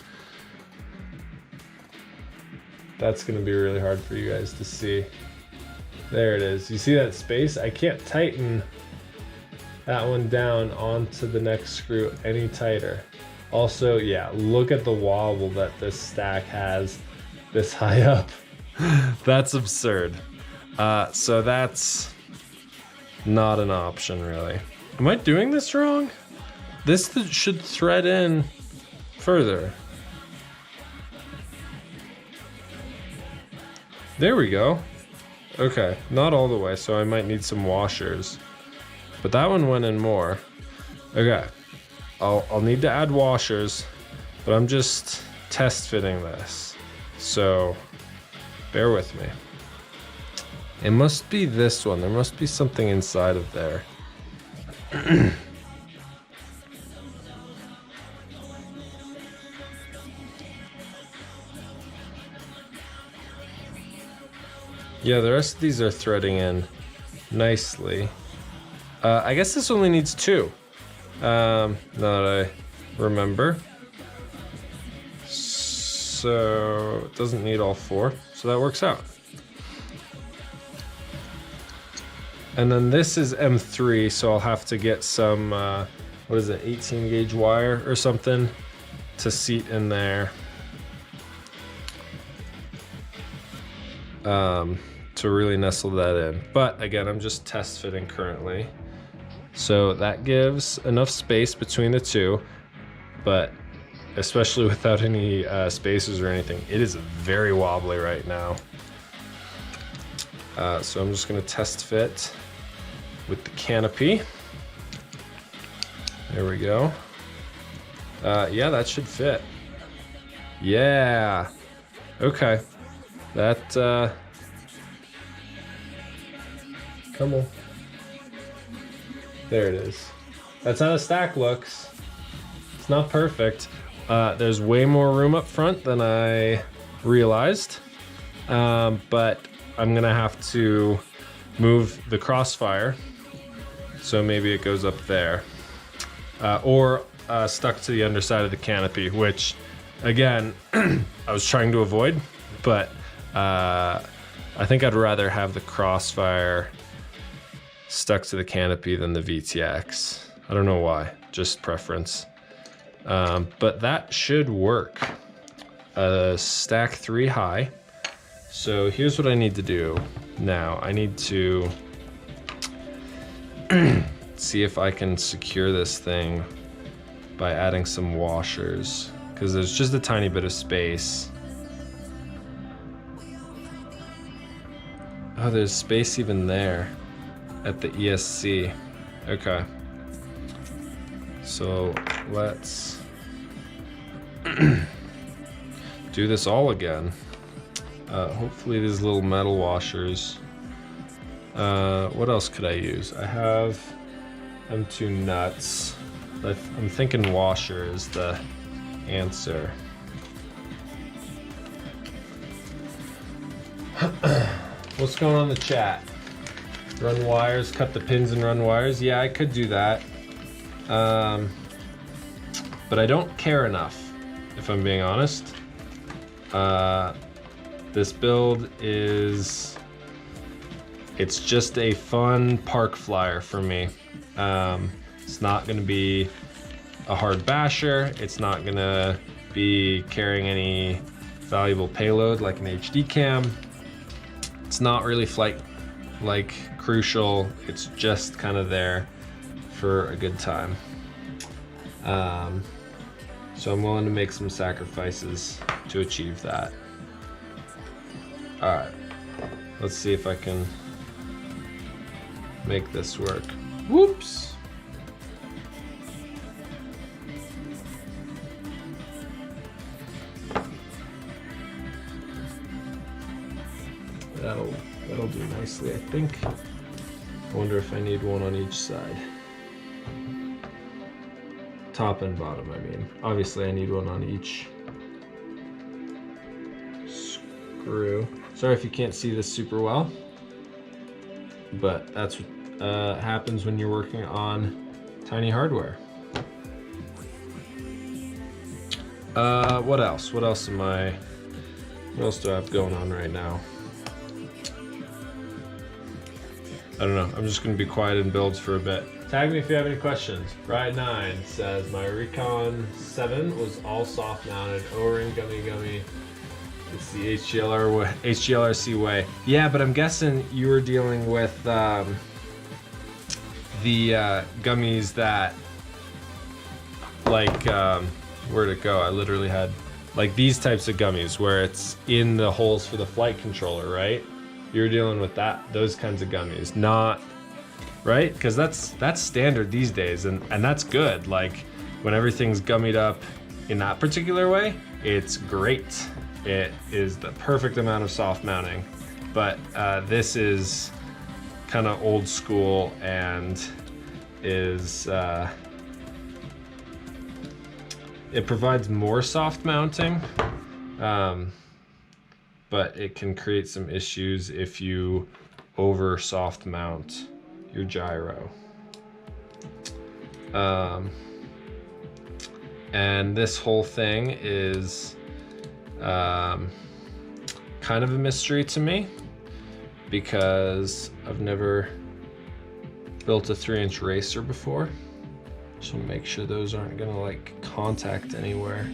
That's gonna be really hard for you guys to see. There it is. You see that space? I can't tighten that one down onto the next screw any tighter. Also, yeah, look at the wobble that this stack has this high up. That's absurd. So that's not an option, really. Am I doing this wrong? This should thread in further. There we go. Okay, not all the way, so I might need some washers. But that one went in more. Okay, I'll need to add washers, but I'm just test fitting this. So, bear with me. It must be this one. There must be something inside of there. Yeah, the rest of these are threading in nicely. I guess this only needs 2. Now that I remember. So it doesn't need all 4, so that works out. And then this is M3, so I'll have to get some, what is it, 18 gauge wire or something to seat in there. To really nestle that in. But again, I'm just test fitting currently. So that gives enough space between the two, but especially without any spacers or anything, it is very wobbly right now. So I'm just gonna test fit with the canopy. There we go. Yeah, that should fit. Yeah. Okay. That, come on. There it is. That's how the stack looks. It's not perfect. There's way more room up front than I realized. But I'm gonna have to move the Crossfire. So maybe it goes up there. Or stuck to the underside of the canopy, which again, I was trying to avoid, but I think I'd rather have the Crossfire stuck to the canopy than the VTX. I don't know why, just preference. But that should work. Stack 3 high. So here's what I need to do now. I need to see if I can secure this thing by adding some washers, because there's just a tiny bit of space. Oh, there's space even there at the ESC. Okay. So let's do this all again. Hopefully these little metal washers. What else could I use? I have M2 nuts. I'm thinking washer is the answer. What's going on in the chat? Run wires, cut the pins and run wires. Yeah, I could do that. But I don't care enough, if I'm being honest. This build is, it's just a fun park flyer for me. It's not gonna be a hard basher. It's not gonna be carrying any valuable payload like an HD cam. It's not really flight like crucial. It's just kind of there for a good time. So I'm willing to make some sacrifices to achieve that. All right, let's see if I can make this work. Whoops. That'll do nicely, I think. I wonder if I need one on each side. Top and bottom, I mean. Obviously I need one on each screw. Sorry if you can't see this super well, but that's what happens when you're working on tiny hardware. What else? What else do I have going on right now? I don't know. I'm just going to be quiet in builds for a bit. Tag me if you have any questions. Ride9 says, my Recon 7 was all soft mounted. O-ring, gummy. It's the HGLRC way. Yeah, but I'm guessing you were dealing with the gummies that, like, where'd it go? I literally had, like, these types of gummies where it's in the holes for the flight controller, right? You're dealing with those kinds of gummies, not, right? Because that's standard these days, and that's good. Like, when everything's gummied up in that particular way, it's great. It is the perfect amount of soft mounting. But this is kind of old school and is, it provides more soft mounting, but it can create some issues if you over soft mount your gyro. And this whole thing is kind of a mystery to me because I've never built a 3-inch racer before. So make sure those aren't gonna like contact anywhere.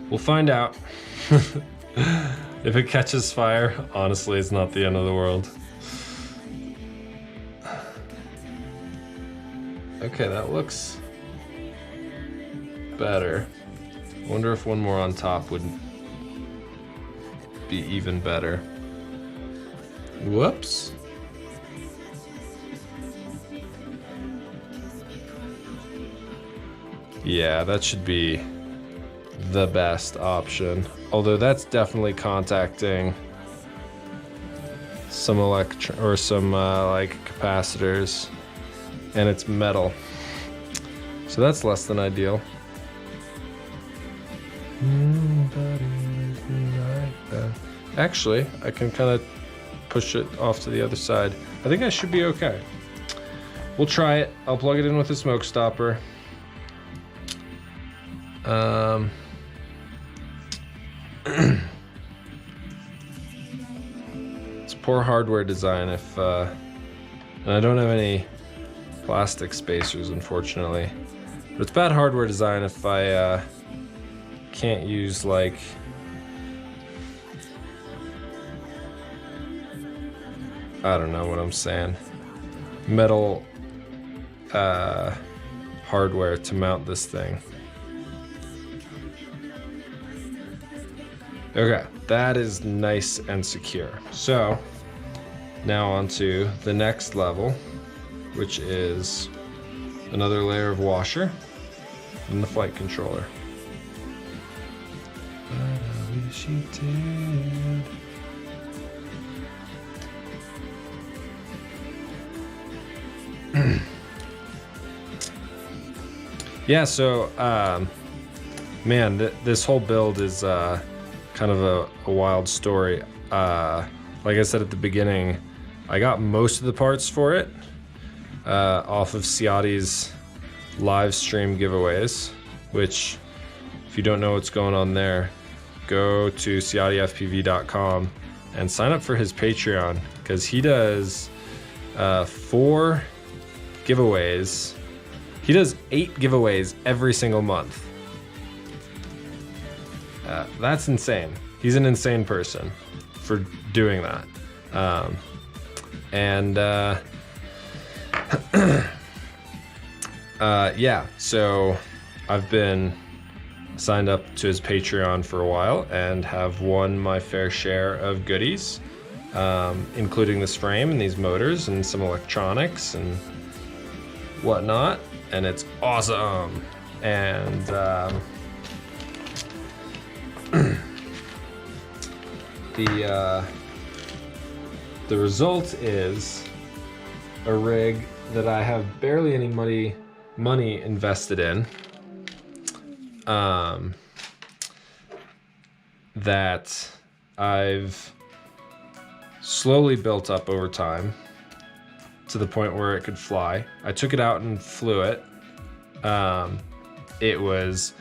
We'll find out. If it catches fire, honestly, it's not the end of the world. Okay, that looks better. I wonder if one more on top would be even better. Whoops. Yeah, that should be the best option. Although that's definitely contacting some like capacitors, and it's metal. So that's less than ideal. Actually, I can kind of push it off to the other side. I think I should be okay. We'll try it. I'll plug it in with a smoke stopper. It's poor hardware design if and I don't have any plastic spacers, unfortunately. But it's bad hardware design if I can't use like I don't know what I'm saying, metal hardware to mount this thing. Okay, that is nice and secure. So now on to the next level, which is another layer of washer and the flight controller. But I wish you did. Yeah, so man, this whole build is kind of a wild story. Like I said at the beginning, I got most of the parts for it off of Ciotti's live stream giveaways, which if you don't know what's going on there, go to CiottiFPV.com and sign up for his Patreon, because he does 4 giveaways. He does 8 giveaways every single month. That's insane. He's an insane person for doing that. Yeah, so I've been signed up to his Patreon for a while and have won my fair share of goodies, including this frame and these motors and some electronics and whatnot, and it's awesome. And the result is a rig that I have barely any money invested in, that I've slowly built up over time to the point where it could fly. I took it out and flew it. It was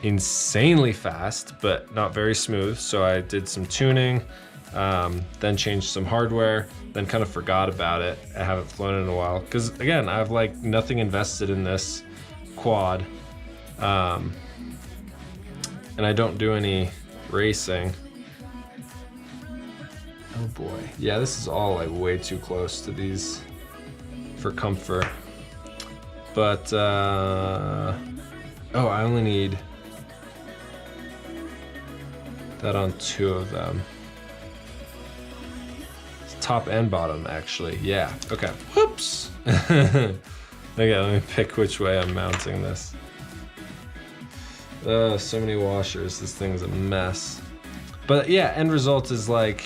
insanely fast, but not very smooth. So I did some tuning, then changed some hardware, then kind of forgot about it. I haven't flown it in a while. Cause again, I have like nothing invested in this quad. And I don't do any racing. Oh boy. Yeah, this is all like way too close to these for comfort. But, oh, I only need that on 2 of them. It's top and bottom, actually. Yeah, okay. Whoops! Okay, let me pick which way I'm mounting this. So many washers. This thing's a mess. But yeah, end result is like,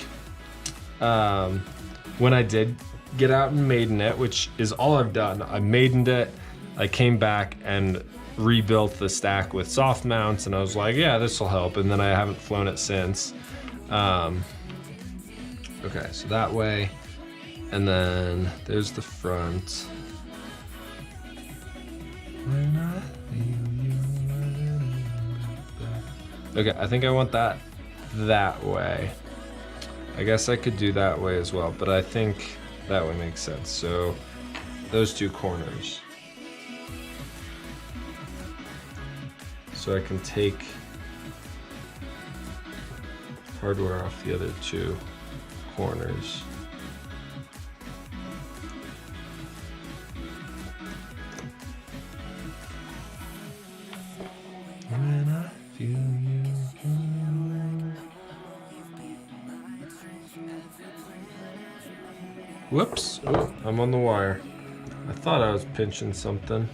when I did get out and maiden it, which is all I've done. I maidened it, I came back and rebuilt the stack with soft mounts, and I was like, yeah, this will help, and then I haven't flown it since. Okay, so that way And then there's the front. Okay, I think I want that way. I guess I could do that way as well, but I think that way makes sense. So those two corners. So I can take hardware off the other two corners. When I feel you. Whoops, oh, I'm on the wire. I thought I was pinching something.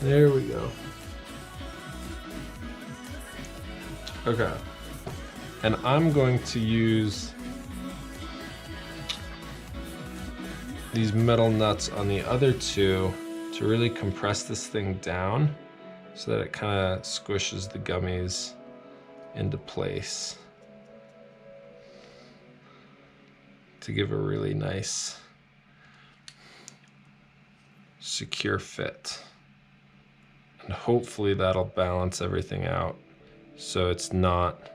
There we go. Okay. And I'm going to use these metal nuts on the other two to really compress this thing down so that it kind of squishes the gummies into place to give a really nice secure fit. And hopefully that'll balance everything out so it's not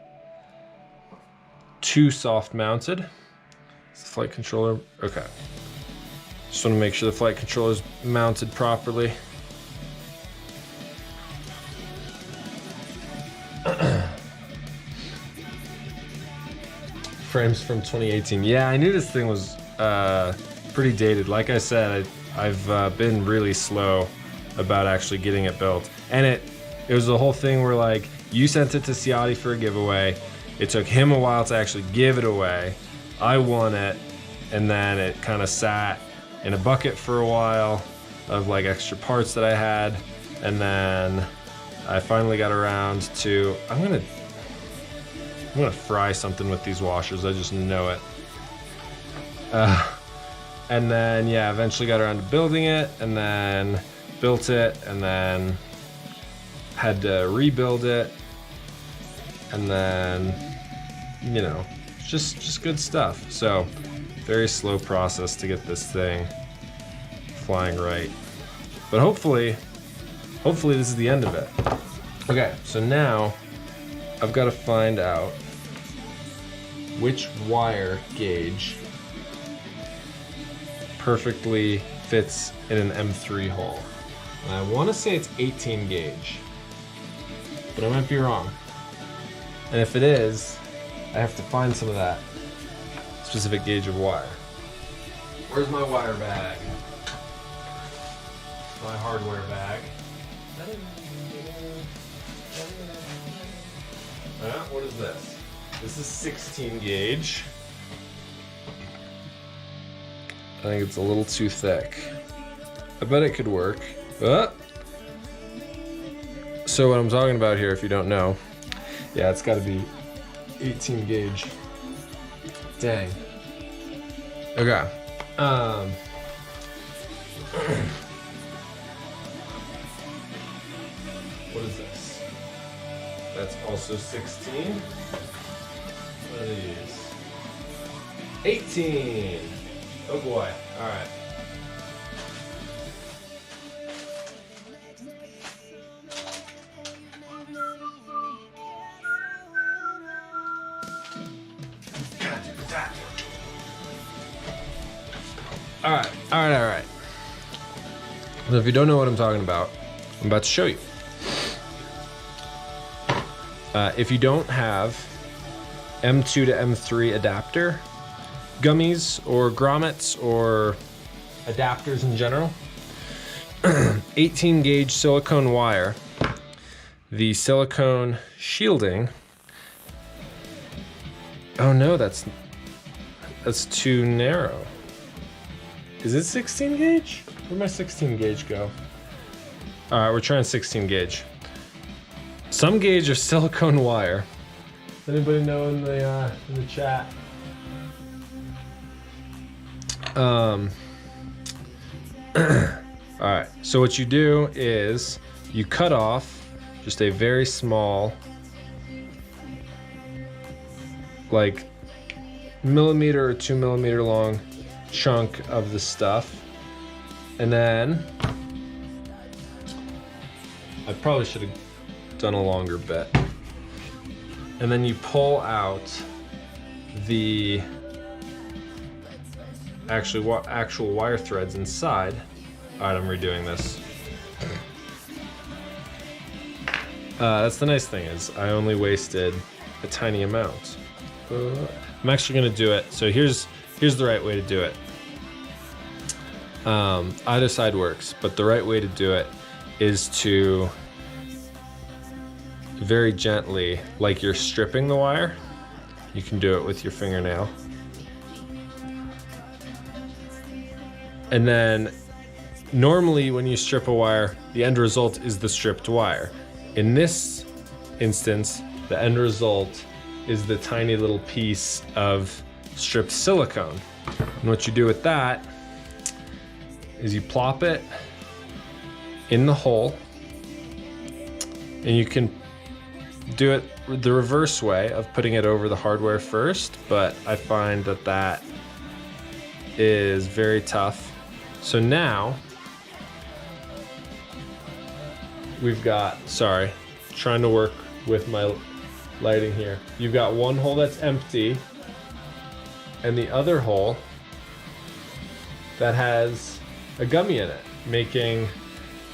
too soft mounted. Is the flight controller? Okay. Just want to make sure the flight controller is mounted properly. Frames from 2018. Yeah, I knew this thing was pretty dated. Like I said, I've been really slow about actually getting it built. And it was the whole thing where like, you sent it to Ciotti for a giveaway. It took him a while to actually give it away. I won it, and then it kind of sat in a bucket for a while of like extra parts that I had. And then I finally got around to, I'm gonna fry something with these washers, I just know it. And then, yeah, eventually got around to building it, and then built it, and then had to rebuild it, and then, you know, just good stuff. So, very slow process to get this thing flying right. But hopefully this is the end of it. Okay, so now I've got to find out which wire gauge perfectly fits in an M3 hole. And I want to say it's 18 gauge, but I might be wrong. And if it is, I have to find some of that specific gauge of wire. Where's my wire bag? My hardware bag. What is this? This is 16 gauge. I think it's a little too thick. I bet it could work. So what I'm talking about here, if you don't know, yeah, it's got to be 18 gauge. Dang. Okay. What is this? That's also 16. What are these? 18. Oh boy. All right. All right. So if you don't know what I'm talking about, I'm about to show you. If you don't have M2 to M3 adapter gummies or grommets or adapters in general, 18 gauge silicone wire, the silicone shielding, oh no, that's too narrow. Is it 16 gauge? Where'd my 16 gauge go? All right, we're trying 16 gauge. Some gauge of silicone wire. Does anybody know in the chat? All right, so what you do is you cut off just a very small like millimeter or 2 millimeter long chunk of the stuff. And then I probably should have done a longer bit. And then you pull out the actual wire threads inside. All right, I'm redoing this. That's the nice thing, is I only wasted a tiny amount. I'm actually gonna do it. So here's the right way to do it. Either side works, but the right way to do it is to very gently, like you're stripping the wire. You can do it with your fingernail. And then normally when you strip a wire, the end result is the stripped wire. In this instance, the end result is the tiny little piece of stripped silicone. And what you do with that is you plop it in the hole, and you can do it the reverse way of putting it over the hardware first, but I find that that is very tough. So now we've got, sorry, trying to work with my lighting here. You've got one hole that's empty and the other hole that has a gummy in it, making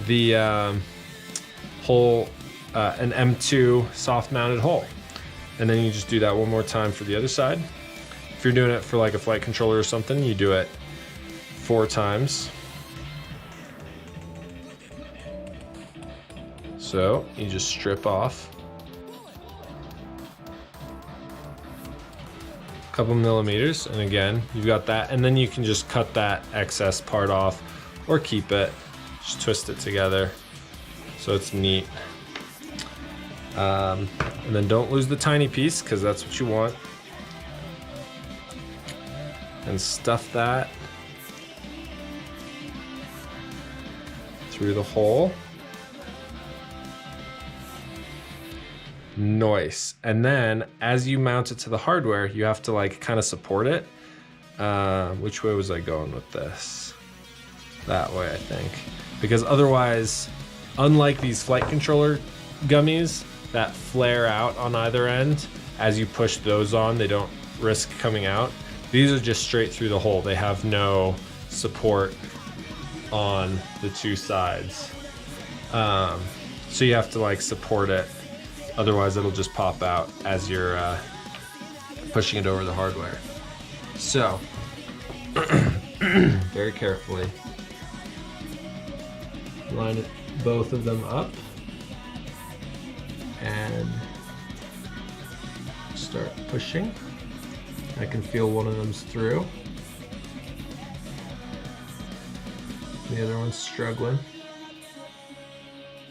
the hole an M2 soft mounted hole. And then you just do that one more time for the other side. If you're doing it for like a flight controller or something, you do it 4 times. So you just strip off a couple millimeters, and again, you've got that, and then you can just cut that excess part off or keep it, just twist it together so it's neat. And then don't lose the tiny piece, because that's what you want. And stuff that through the hole. Nice. And then as you mount it to the hardware, you have to like kind of support it. Which way was I going with this? That way, I think. Because otherwise, unlike these flight controller gummies that flare out on either end, as you push those on, they don't risk coming out. These are just straight through the hole. They have no support on the 2 sides. So you have to like support it. Otherwise it'll just pop out as you're pushing it over the hardware. So, very carefully, line both of them up and start pushing. I can feel one of them's through. The other one's struggling.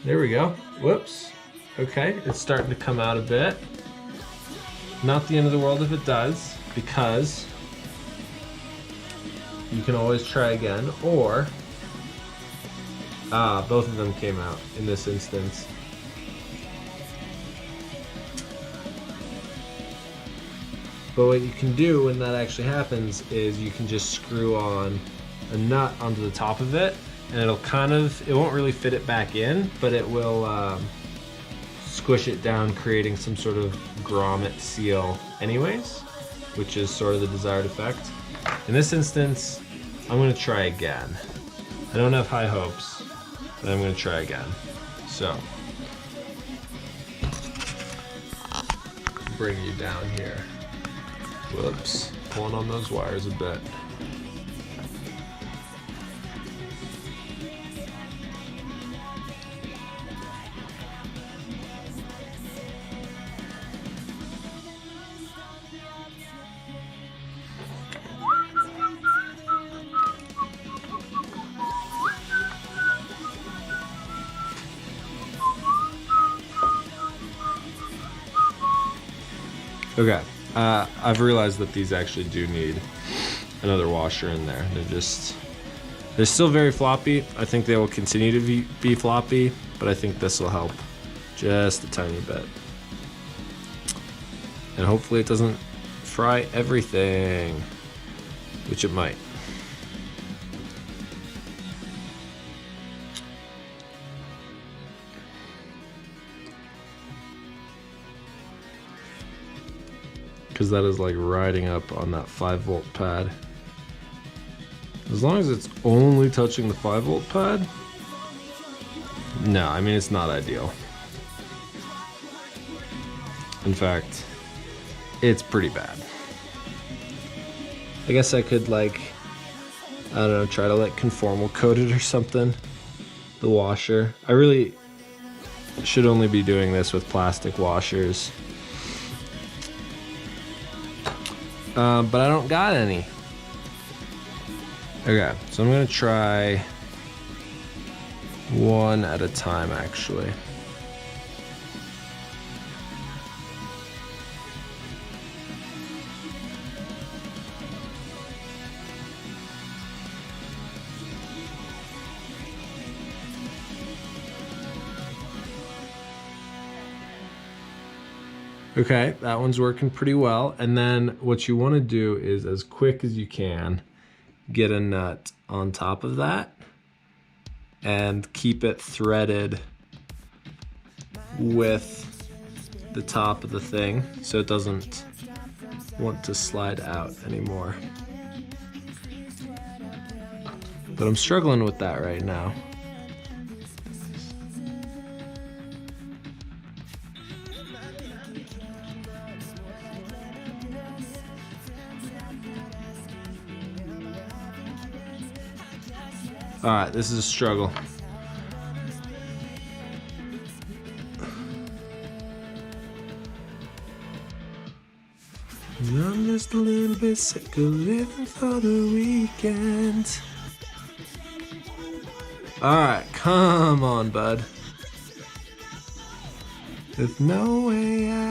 There we go. Whoops. Okay, it's starting to come out a bit. Not the end of the world if it does, because you can always try again, or both of them came out in this instance. But what you can do when that actually happens is you can just screw on a nut onto the top of it, and it'll kind of, it won't really fit it back in, but it will squish it down, creating some sort of grommet seal anyways, which is sort of the desired effect. In this instance, I'm gonna try again. I don't have high hopes, but I'm gonna try again. So, bring you down here. Whoops, pulling on those wires a bit. Okay, I've realized that these actually do need another washer in there. They're still very floppy. I think they will continue to be floppy, but I think this will help just a tiny bit. And hopefully it doesn't try everything, which it might. Because that is like riding up on that 5-volt pad. As long as it's only touching the 5-volt pad, no, I mean, it's not ideal. In fact, it's pretty bad. I guess I could, like, I don't know, try to like conformal coat it or something. The washer. I really should only be doing this with plastic washers. But I don't got any. Okay, so I'm gonna try one at a time, actually. Okay, that one's working pretty well. And then what you want to do is, as quick as you can, get a nut on top of that and keep it threaded with the top of the thing so it doesn't want to slide out anymore. But I'm struggling with that right now. All right, this is a struggle. I'm just a little bit sick of living for the weekend. All right, come on, bud. There's no way out.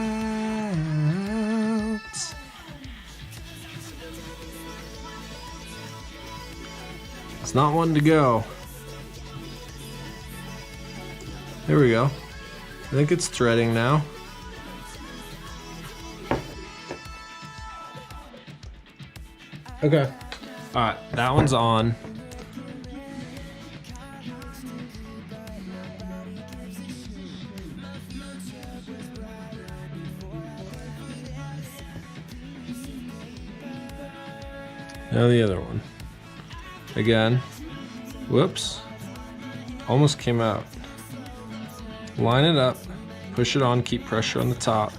It's not one to go. There we go. I think it's threading now. Okay. All right, that one's on. Now the other one. Again, whoops, almost came out. Line it up, push it on, keep pressure on the top.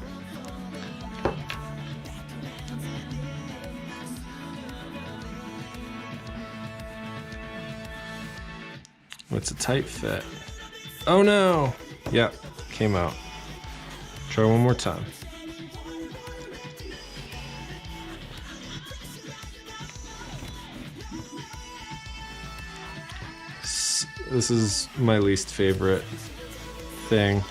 It's a tight fit. Oh no! Yep, came out. Try one more time. This is my least favorite thing.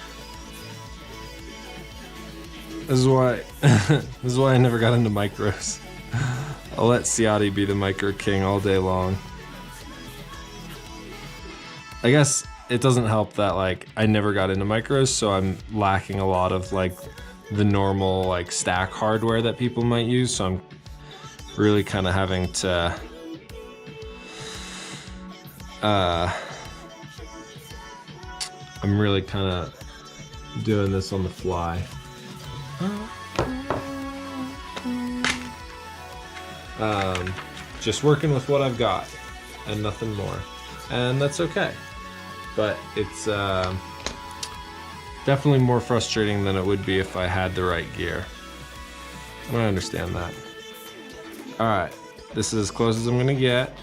This is why this is why I never got into micros. I'll let Ciotti be the micro king all day long. I guess it doesn't help that like I never got into micros, so I'm lacking a lot of like the normal like stack hardware that people might use, so I'm really kind of having to I'm really kind of doing this on the fly. Just working with what I've got and nothing more. And that's okay. But it's definitely more frustrating than it would be if I had the right gear. And I understand that. Alright, this is as close as I'm gonna get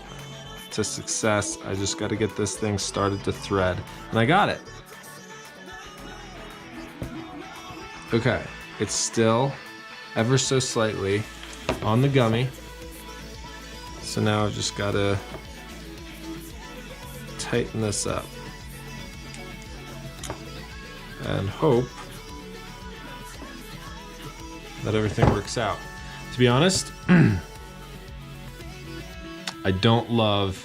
to success. I just gotta get this thing started to thread. And I got it. Okay, it's still ever so slightly on the gummy. So now I've just gotta tighten this up and hope that everything works out. To be honest, I don't love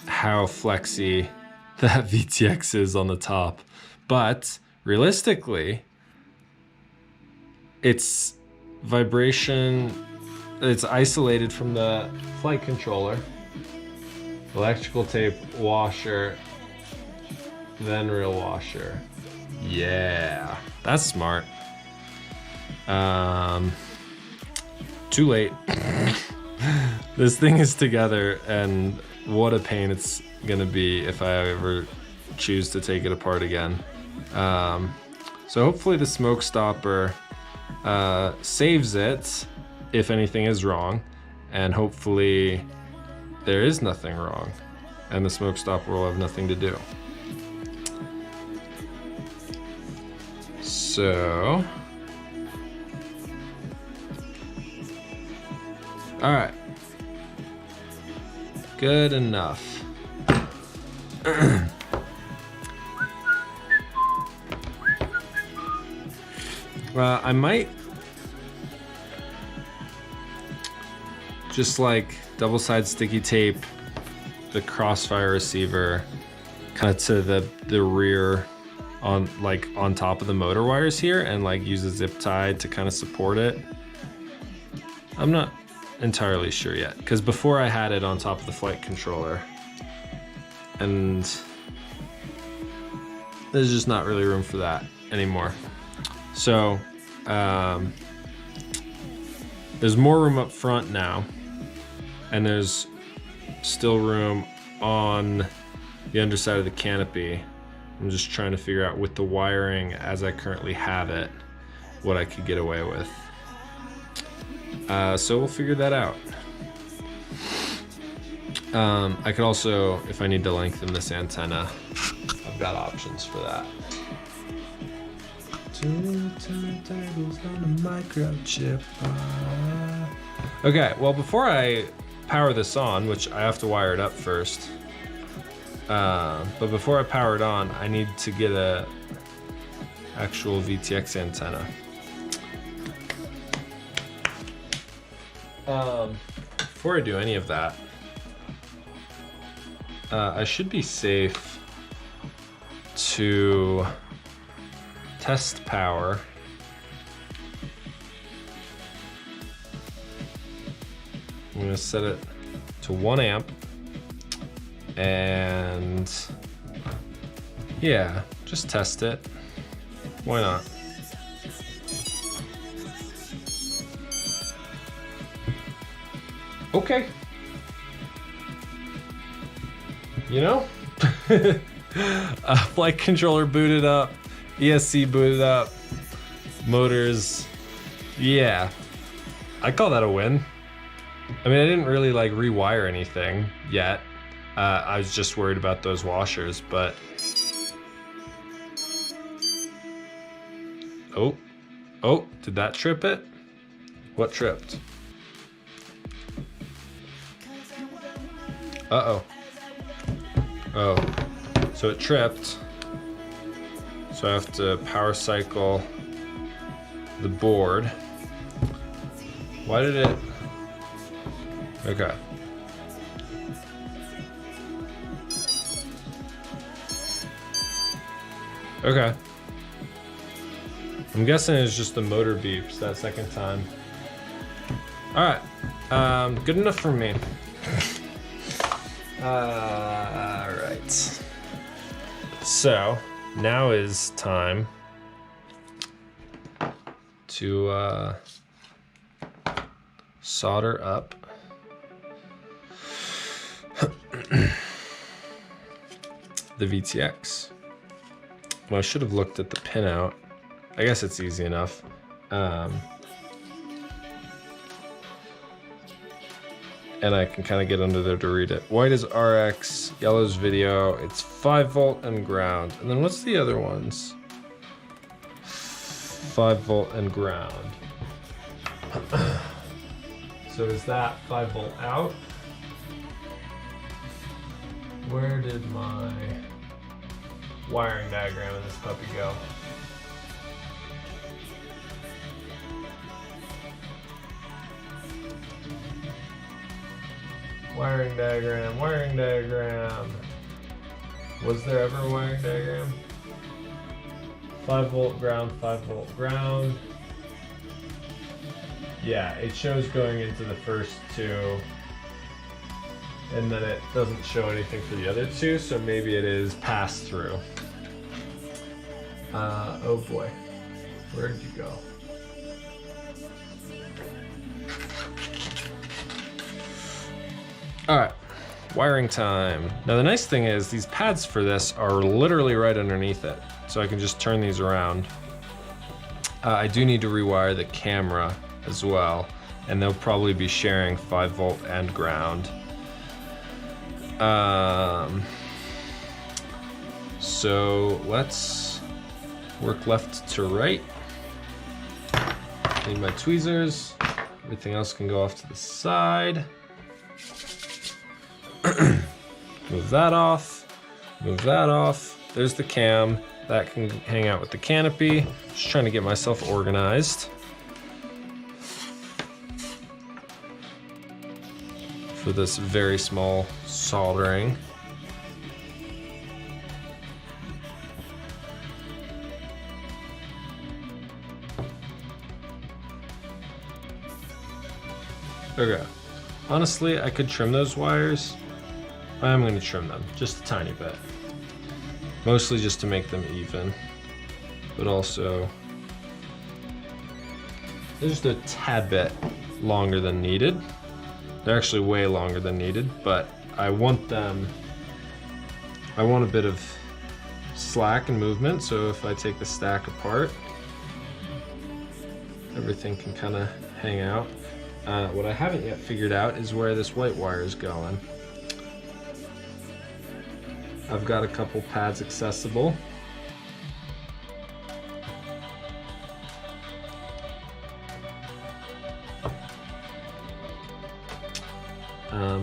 how flexy that VTX is on the top, but realistically, it's vibration, it's isolated from the flight controller. Electrical tape, washer, then real washer. Yeah, that's smart. Too late. This thing is together, and what a pain it's gonna be if I ever choose to take it apart again. So hopefully the smoke stopper saves it if anything is wrong, and hopefully there is nothing wrong and the smoke stopper will have nothing to do. So, all right, good enough. I might just like double-side sticky tape the Crossfire receiver kind of to the rear on top of the motor wires here, and like use a zip tie to kind of support it. I'm not entirely sure yet, because before I had it on top of the flight controller, and there's just not really room for that anymore. So there's more room up front now, and there's still room on the underside of the canopy. I'm just trying to figure out with the wiring as I currently have it what I could get away with. So we'll figure that out. I could also, if I need to lengthen this antenna, I've got options for that. Two turntables on a microchip. Okay, well, before I power this on, which I have to wire it up first, but before I power it on, I need to get a actual VTX antenna. Before I do any of that, I should be safe to test power. I'm gonna set it to 1 amp, and yeah, just test it. Why not? Okay. You know, flight controller booted up, ESC booted up, motors. Yeah, I call that a win. I mean, I didn't really like rewire anything yet. I was just worried about those washers, but oh, did that trip it? What tripped? Uh-oh. Oh, so it tripped. So I have to power cycle the board. Why did it? Okay. Okay. I'm guessing it's just the motor beeps that second time. All right. Good enough for me. All right. So now is time to solder up the VTX. Well, I should have looked at the pinout. I guess it's easy enough. And I can kind of get under there to read it. White is RX, yellow is video. It's 5 volt and ground. And then what's the other ones? 5 volt and ground. So is that 5 volt out? Where did my wiring diagram in this puppy go? Wiring diagram, wiring diagram. Was there ever a wiring diagram? 5 volt ground, 5 volt ground. Yeah, it shows going into the first two, and then it doesn't show anything for the other two, so maybe it is pass through. Oh boy, where did you go? All right, wiring time. Now the nice thing is these pads for this are literally right underneath it, so I can just turn these around. I do need to rewire the camera as well, and they'll probably be sharing 5 volt and ground. So let's work left to right. Need my tweezers. Everything else can go off to the side. Move that off. Move that off. There's the cam. That can hang out with the canopy. Just trying to get myself organized for this very small soldering. Okay. Honestly, I could trim those wires. I'm going to trim them just a tiny bit. Mostly just to make them even, but also they're just a tad bit longer than needed. They're actually way longer than needed, but I want a bit of slack and movement, so if I take the stack apart, everything can kind of hang out. What I haven't yet figured out is where this white wire is going. I've got a couple pads accessible.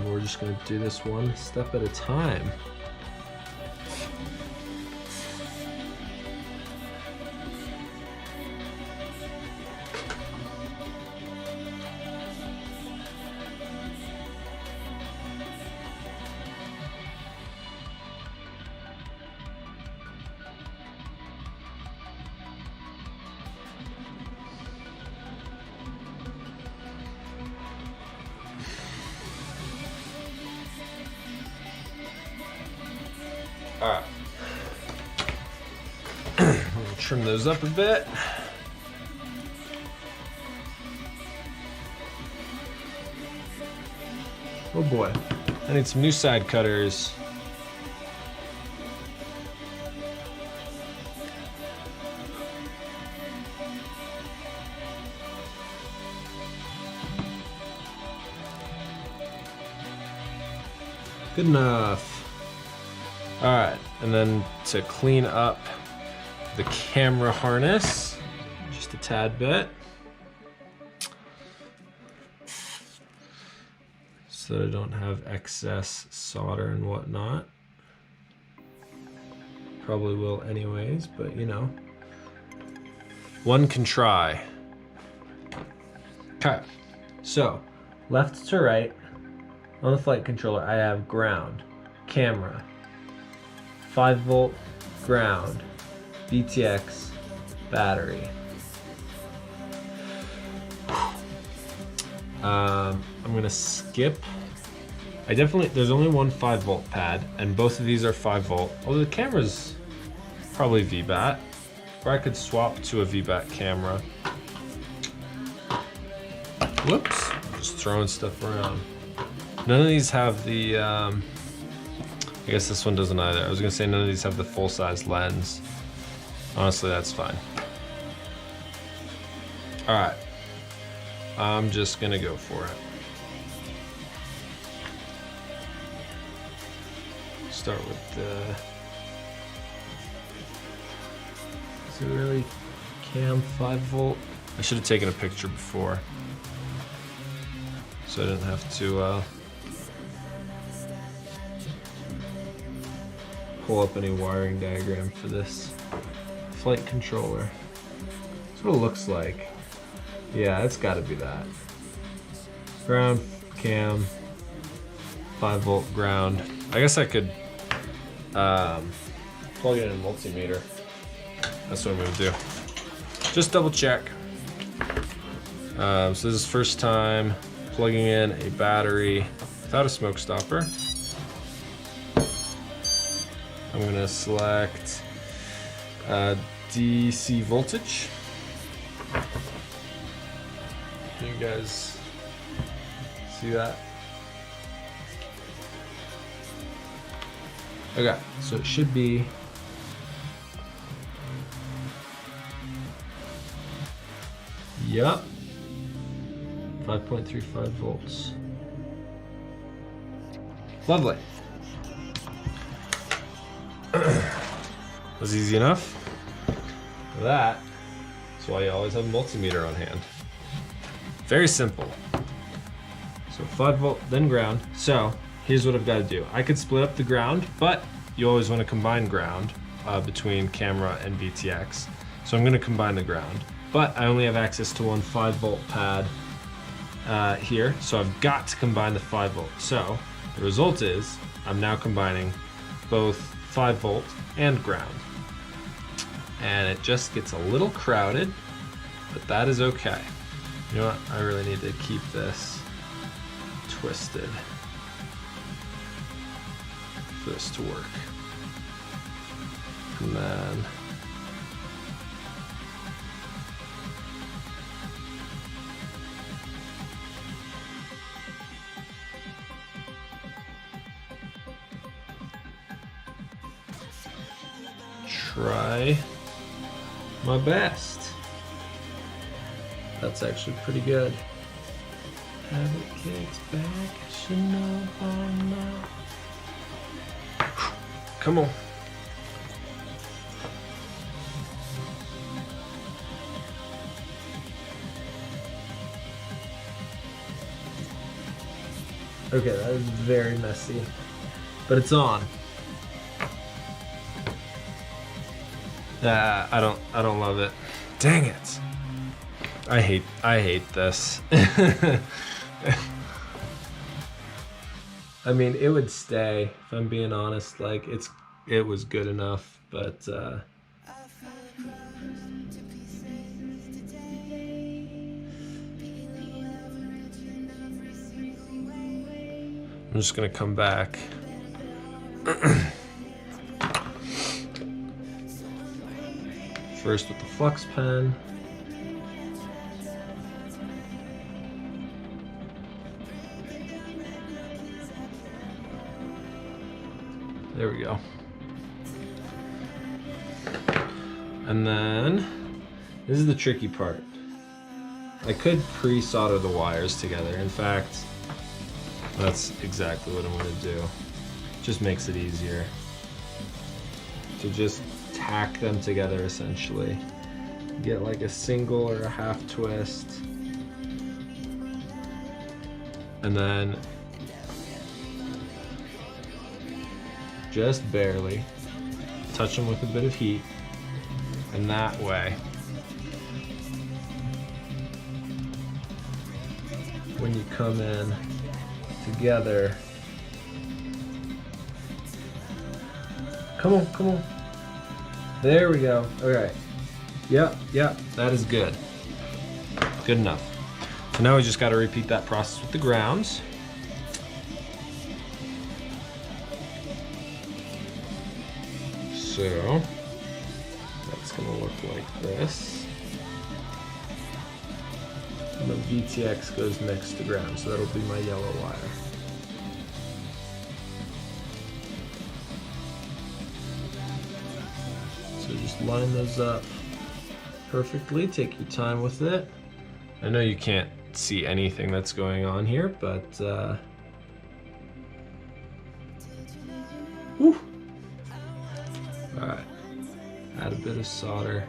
We're just going to do this one step at a time. Alright. Trim those up a bit. Oh boy, I need some new side cutters. Good enough. All right, and then to clean up the camera harness, just a tad bit, so that I don't have excess solder and whatnot. Probably will anyways, but you know, one can try. Okay, so left to right on the flight controller, I have ground, camera, 5 volt, ground, EdgeTX, battery. I'm gonna skip. There's only one 5 volt pad, and both of these are 5 volt. Although the camera's probably VBAT, or I could swap to a VBAT camera. Whoops, just throwing stuff around. None of these have the, I guess this one doesn't either. I was gonna say none of these have the full-size lens. Honestly, that's fine. All right, I'm just gonna go for it. Start with the, is it really cam 5 volt? I should have taken a picture before, so I didn't have to pull up any wiring diagram for this flight controller. That's what it looks like. Yeah, it's got to be that. Ground, cam, 5 volt ground. I guess I could plug it in a multimeter. That's what I'm gonna do. Just double check. So this is first time plugging in a battery without a smoke stopper. I'm gonna select DC voltage. Can you guys see that? Okay, so it should be Yep. 5.35 volts. Lovely. Was easy enough. That's why you always have a multimeter on hand. Very simple. So 5 volt, then ground. So here's what I've got to do. I could split up the ground, but you always want to combine ground between camera and VTX. So I'm going to combine the ground. But I only have access to one 5 volt pad here, so I've got to combine the 5 volt. So the result is I'm now combining both 5 volt and ground. And it just gets a little crowded, but that is okay. You know what? I really need to keep this twisted for this to work. And then try my best. That's actually pretty good. Have it kicks back, should know by now. Come on. Okay, that is very messy, but it's on. I don't love it. Dang it. I hate this. I mean, it would stay, if I'm being honest. Like, it was good enough, but I'm just gonna come back. First with the flux pen. There we go. And then, this is the tricky part. I could pre-solder the wires together. In fact, that's exactly what I'm gonna do. Just makes it easier to just tack them together essentially. Get like a single or a half twist. And then just barely touch them with a bit of heat. And that way, when you come in together, come on. There we go. Okay. Yep, that is good. Good enough. So now we just got to repeat that process with the grounds. So that's going to look like this. And the VTX goes next to ground, so that'll be my yellow wire. So just line those up perfectly. Take your time with it. I know you can't see anything that's going on here, but whew. All right, add a bit of solder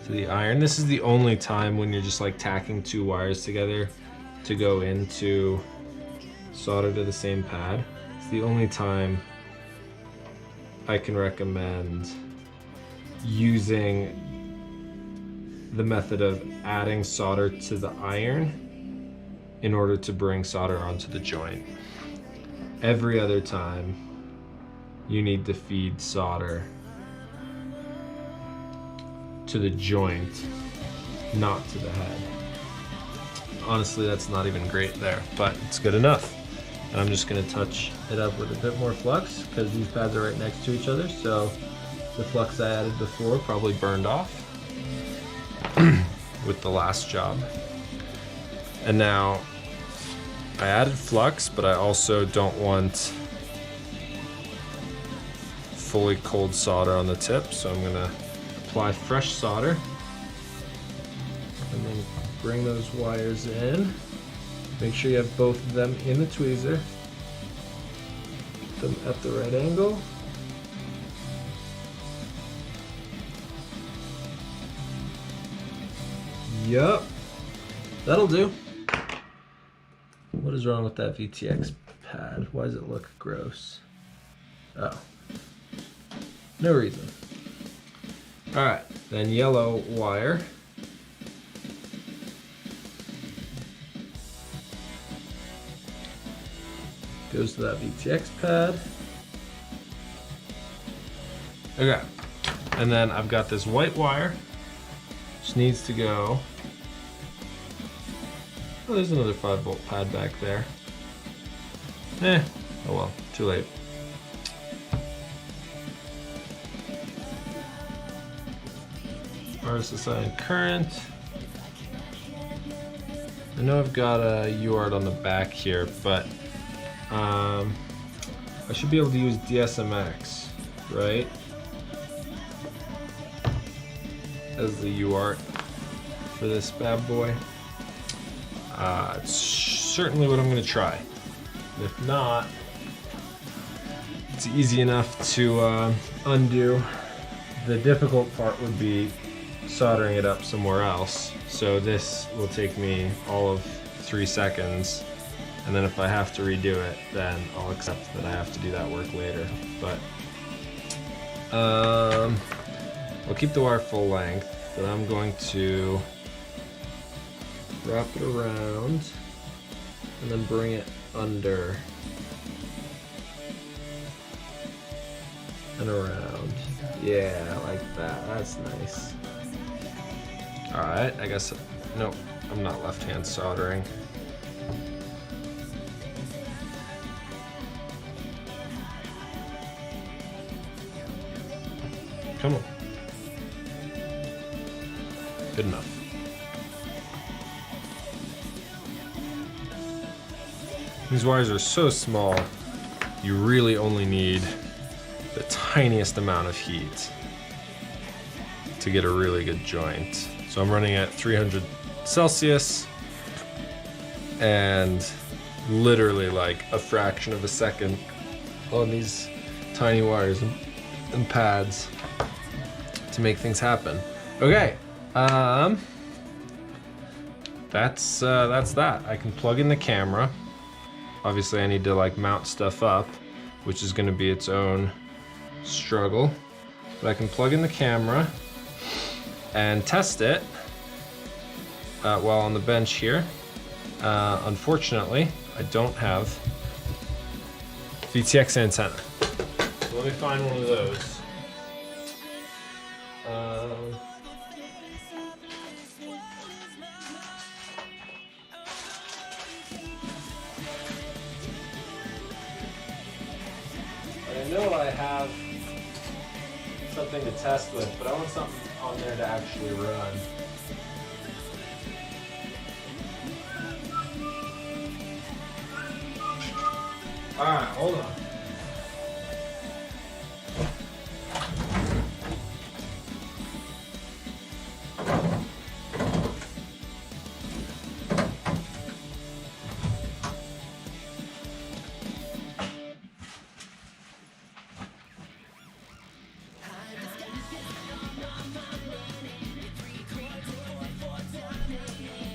to the iron. This is the only time when you're just like tacking two wires together to go into solder to the same pad. It's the only time I can recommend using the method of adding solder to the iron in order to bring solder onto the joint. Every other time you need to feed solder to the joint, not to the head. honestly, that's not even great there, but it's good enough. And I'm just gonna touch it up with a bit more flux because these pads are right next to each other, so the flux I added before probably burned off with the last job. And now I added flux, but I also don't want fully cold solder on the tip, so I'm gonna apply fresh solder and then bring those wires in. Make sure you have both of them in the tweezer. Put them at the right angle. Yup, that'll do. What is wrong with that VTX pad? Why does it look gross? Oh, no reason. All right, then yellow wire. Goes to that VTX pad. Okay, and then I've got this white wire, which needs to go. Oh, there's another 5-volt pad back there. Oh well, too late. RSSI current. I know I've got a UART on the back here, but I should be able to use DSMX, right? As the UART for this bad boy. It's certainly what I'm going to try. And if not, it's easy enough to undo. The difficult part would be soldering it up somewhere else. So this will take me all of 3 seconds. And then if I have to redo it, then I'll accept that I have to do that work later. But I'll keep the wire full length, but I'm going to wrap it around and then bring it under and around. Yeah, like that. That's nice. All right, I guess, no, I'm not left-hand soldering. Come on. Good enough. These wires are so small, you really only need the tiniest amount of heat to get a really good joint. So I'm running at 300 Celsius and literally like a fraction of a second on these tiny wires and pads to make things happen. Okay, that's that. I can plug in the camera. Obviously I need to like mount stuff up, which is going to be its own struggle. But I can plug in the camera and test it while on the bench here. Unfortunately, I don't have VTX antenna. So let me find one of those. I know I have something to test with, but I want something on there to actually run. Alright, hold on.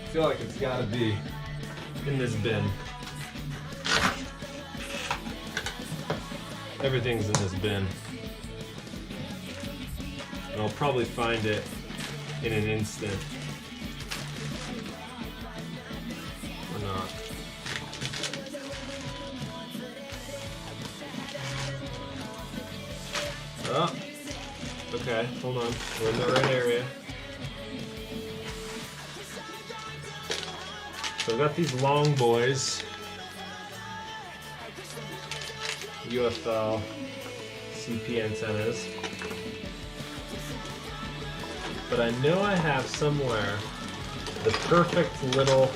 I feel like it's gotta be in this bin. Everything's in this bin. And I'll probably find it in an instant. Or not. Oh, okay, hold on. We're in the right area. So So I've got these long boys, UFL CP antennas, but I know I have somewhere the perfect little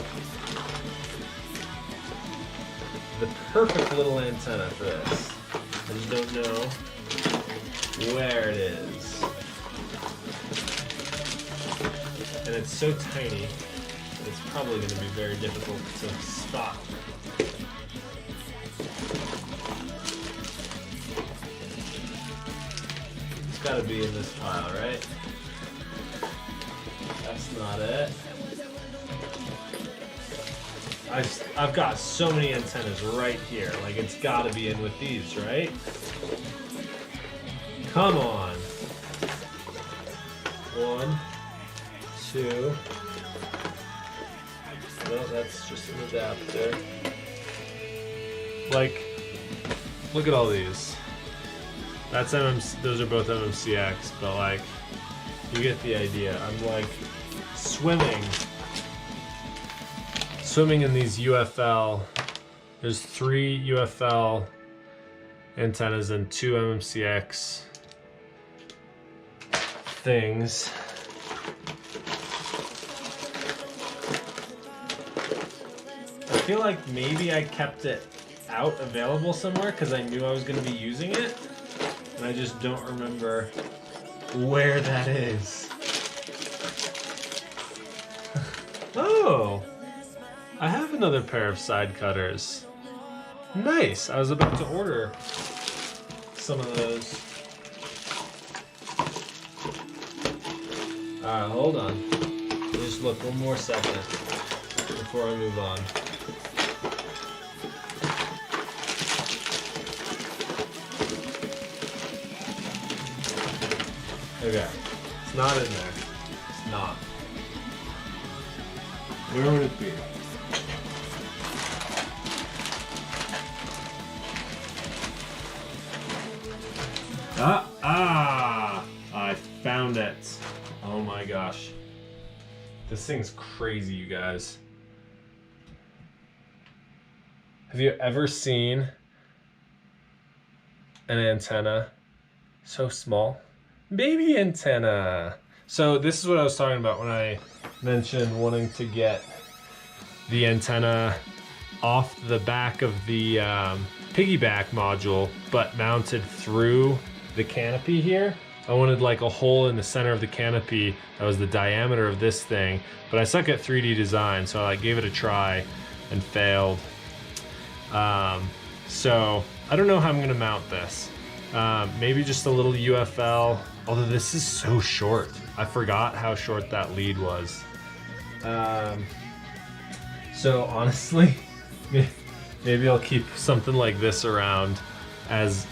antenna for this. I just don't know where it is. And it's so tiny, it's probably going to be very difficult to spot. It's got to be in this pile, right? That's not it. I've got so many antennas right here. Like, it's got to be in with these, right? Come on. 1, 2. No, that's just an adapter. Like, look at all these. That's those are both MMCX, but like, you get the idea. I'm like swimming in these UFL. There's 3 UFL antennas and 2 MMCX things. I feel like maybe I kept it out available somewhere because I knew I was going to be using it, and I just don't remember where that is. Oh, I have another pair of side cutters. Nice. I was about to order some of those. Alright, hold on. Just look one more second before I move on. Okay, it's not in there. It's not. Where would it be? I found it. Oh my gosh. This thing's crazy, you guys. Have you ever seen an antenna so small? Baby antenna. So this is what I was talking about when I mentioned wanting to get the antenna off the back of the piggyback module, but mounted through the canopy here. I wanted like a hole in the center of the canopy that was the diameter of this thing, but I suck at 3D design, so I like gave it a try and failed. So I don't know how I'm gonna mount this. Maybe just a little UFL, although this is so short. I forgot how short that lead was. So honestly, maybe I'll keep something like this around as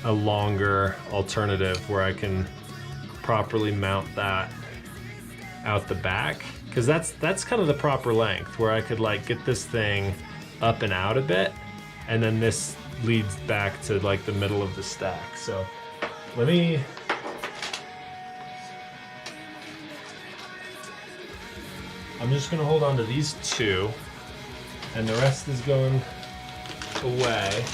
a longer alternative where I can properly mount that out the back, because that's kind of the proper length where I could like get this thing up and out a bit, and then this leads back to like the middle of the stack. So I'm just gonna hold on to these 2, and the rest is going away.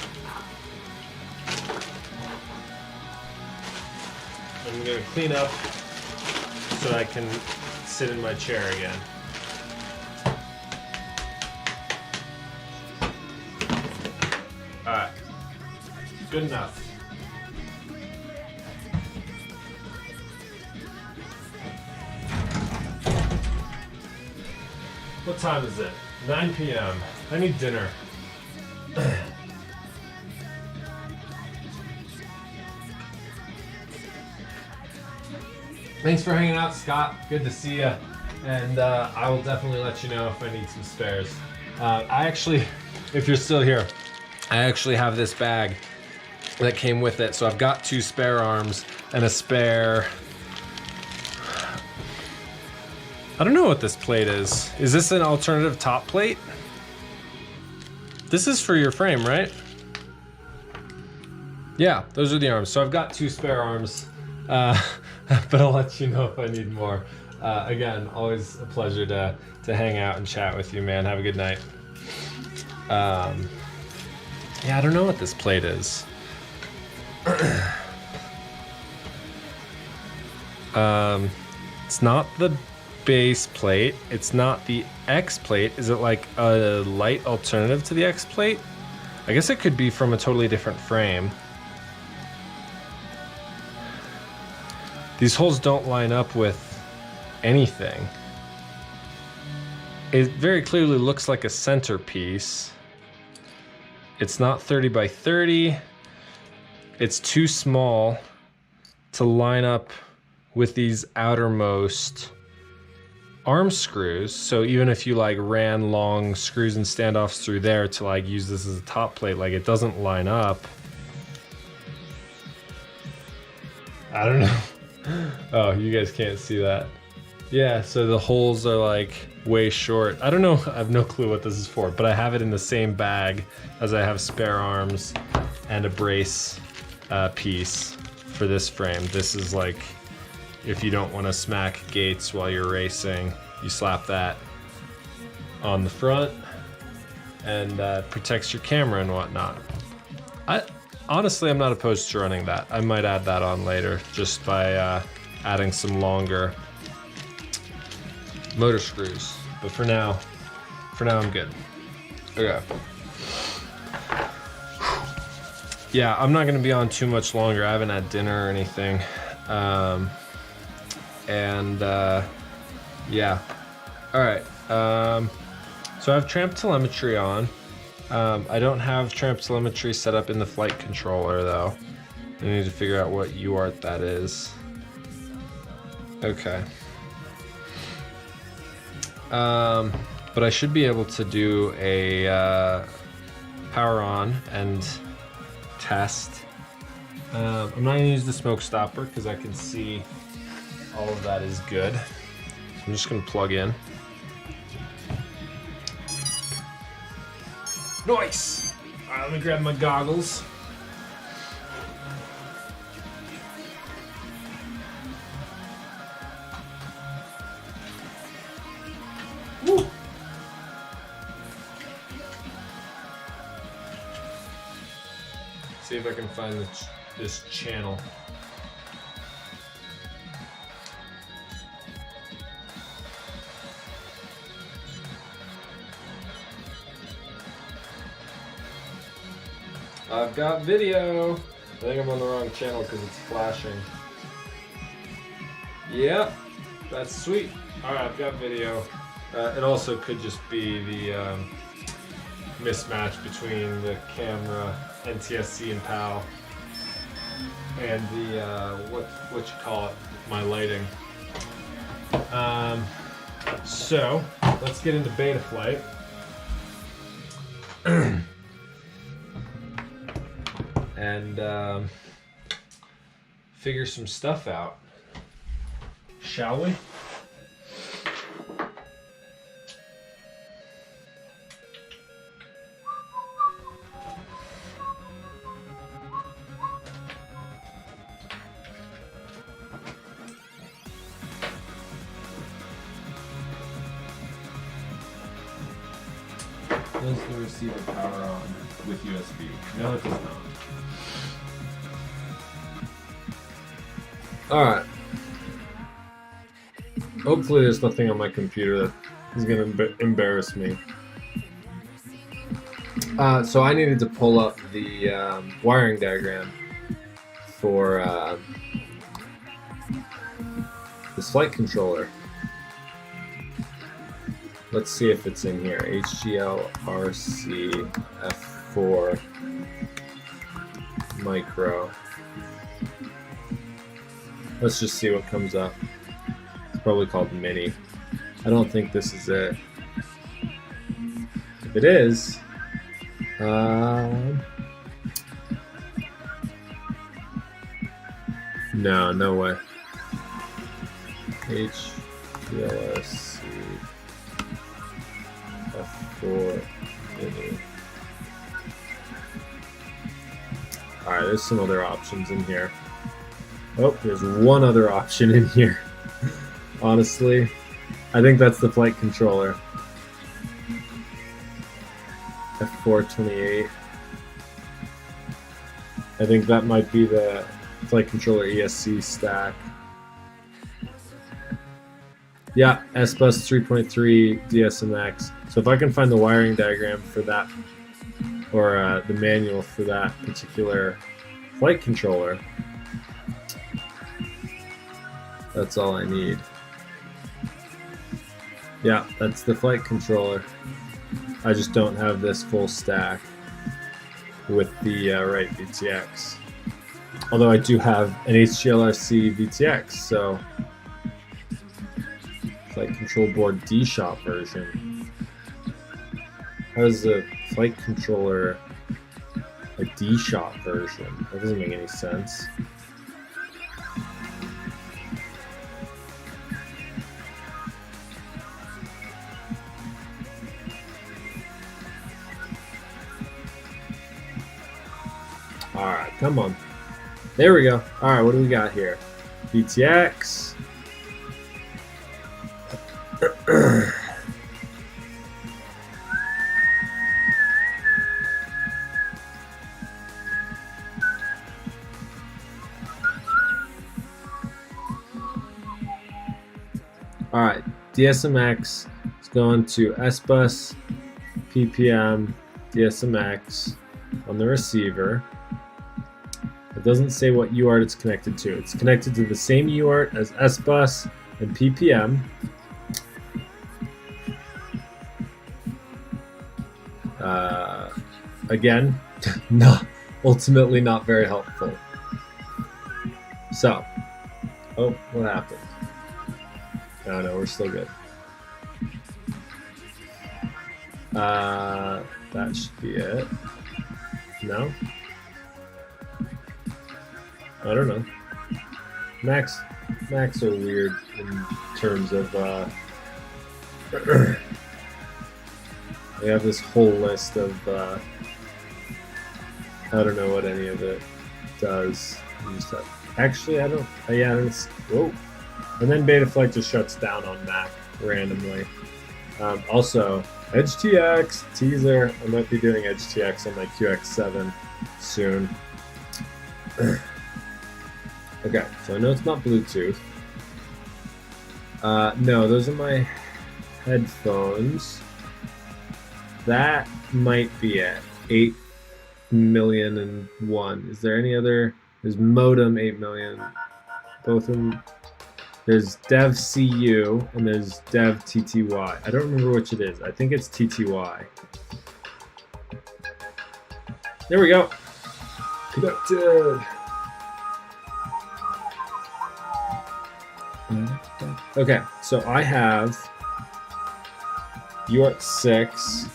I'm gonna clean up so I can sit in my chair again. Alright, good enough. What time is it? 9 p.m. I need dinner. Thanks for hanging out, Scott. Good to see you. And I will definitely let you know if I need some spares. I actually, if you're still here, I actually have this bag that came with it. So I've got 2 spare arms and a spare... I don't know what this plate is. Is this an alternative top plate? This is for your frame, right? Yeah, those are the arms. So I've got 2 spare arms, but I'll let you know if I need more. Again, always a pleasure to hang out and chat with you, man. Have a good night. Yeah, I don't know what this plate is. It's not the base plate. It's not the X plate. Is it like a light alternative to the X plate? I guess it could be from a totally different frame. These holes don't line up with anything. It very clearly looks like a centerpiece. It's not 30 by 30. It's too small to line up with these outermost arm screws. So even if you like ran long screws and standoffs through there to like use this as a top plate, like it doesn't line up. I don't know. Oh, you guys can't see that. Yeah, so the holes are like way short. I don't know, I have no clue what this is for, but I have it in the same bag as I have spare arms and a brace piece for this frame. This is like, if you don't want to smack gates while you're racing, you slap that on the front and protects your camera and whatnot. Honestly, I'm not opposed to running that. I might add that on later just by adding some longer motor screws. But for now I'm good. Okay. Yeah, I'm not gonna be on too much longer. I haven't had dinner or anything. Yeah. All right. So I have Tramp telemetry on. I don't have Tramp telemetry set up in the flight controller though. I need to figure out what UART that is. Okay. But I should be able to do a power on and test. I'm not gonna use the smoke stopper because I can see all of that is good. So I'm just gonna plug in. Nice! All right, let me grab my goggles. Woo! See if I can find this channel. I've got video. I think I'm on the wrong channel because it's flashing. Yep, that's sweet. All right, I've got video. It also could just be the mismatch between the camera, NTSC and PAL, and the what you call it, my lighting. So let's get into beta flight. And figure some stuff out, shall we? Does the receiver power on with USB? No, it does not. Alright. Hopefully there's nothing on my computer that is going to embarrass me. So I needed to pull up the wiring diagram for this flight controller. Let's see if it's in here. HGL F4 micro. Let's just see what comes up. It's probably called Mini. I don't think this is it. If it is, no way. HPLSC F4 Mini. Alright, there's some other options in here. Oh, there's one other option in here. Honestly, I think that's the flight controller. F428. I think that might be the flight controller ESC stack. Yeah, S-Bus 3.3 DSMX. So if I can find the wiring diagram for that, or the manual for that particular flight controller, that's all I need. Yeah, that's the flight controller. I just don't have this full stack with the right VTX. Although I do have an HGLRC VTX, so flight control board D-Shop version. How is the flight controller a D-Shop version? That doesn't make any sense. Alright, come on. There we go. Alright, what do we got here? VTX. Alright, DSMX is going to S-Bus, PPM, DSMX on the receiver. It doesn't say what UART it's connected to. It's connected to the same UART as S-Bus and PPM. Again, ultimately not very helpful. So, oh, what happened? No, we're still good. That should be it. No? I don't know. Macs are weird in terms of they have this whole list of I don't know what any of it does. Actually, I don't. Yeah, it's whoa. And then Betaflight just shuts down on Mac randomly. Also, EdgeTX teaser. I might be doing EdgeTX on my QX7 soon. Okay, so I know it's not Bluetooth. No, those are my headphones. That might be it. 8,000,001. Is there any other? There's modem 8,000,000. Both of them. There's dev CU and there's dev TTY. I don't remember which it is. I think it's TTY. There we go. Connected. Okay, so I have UART 6,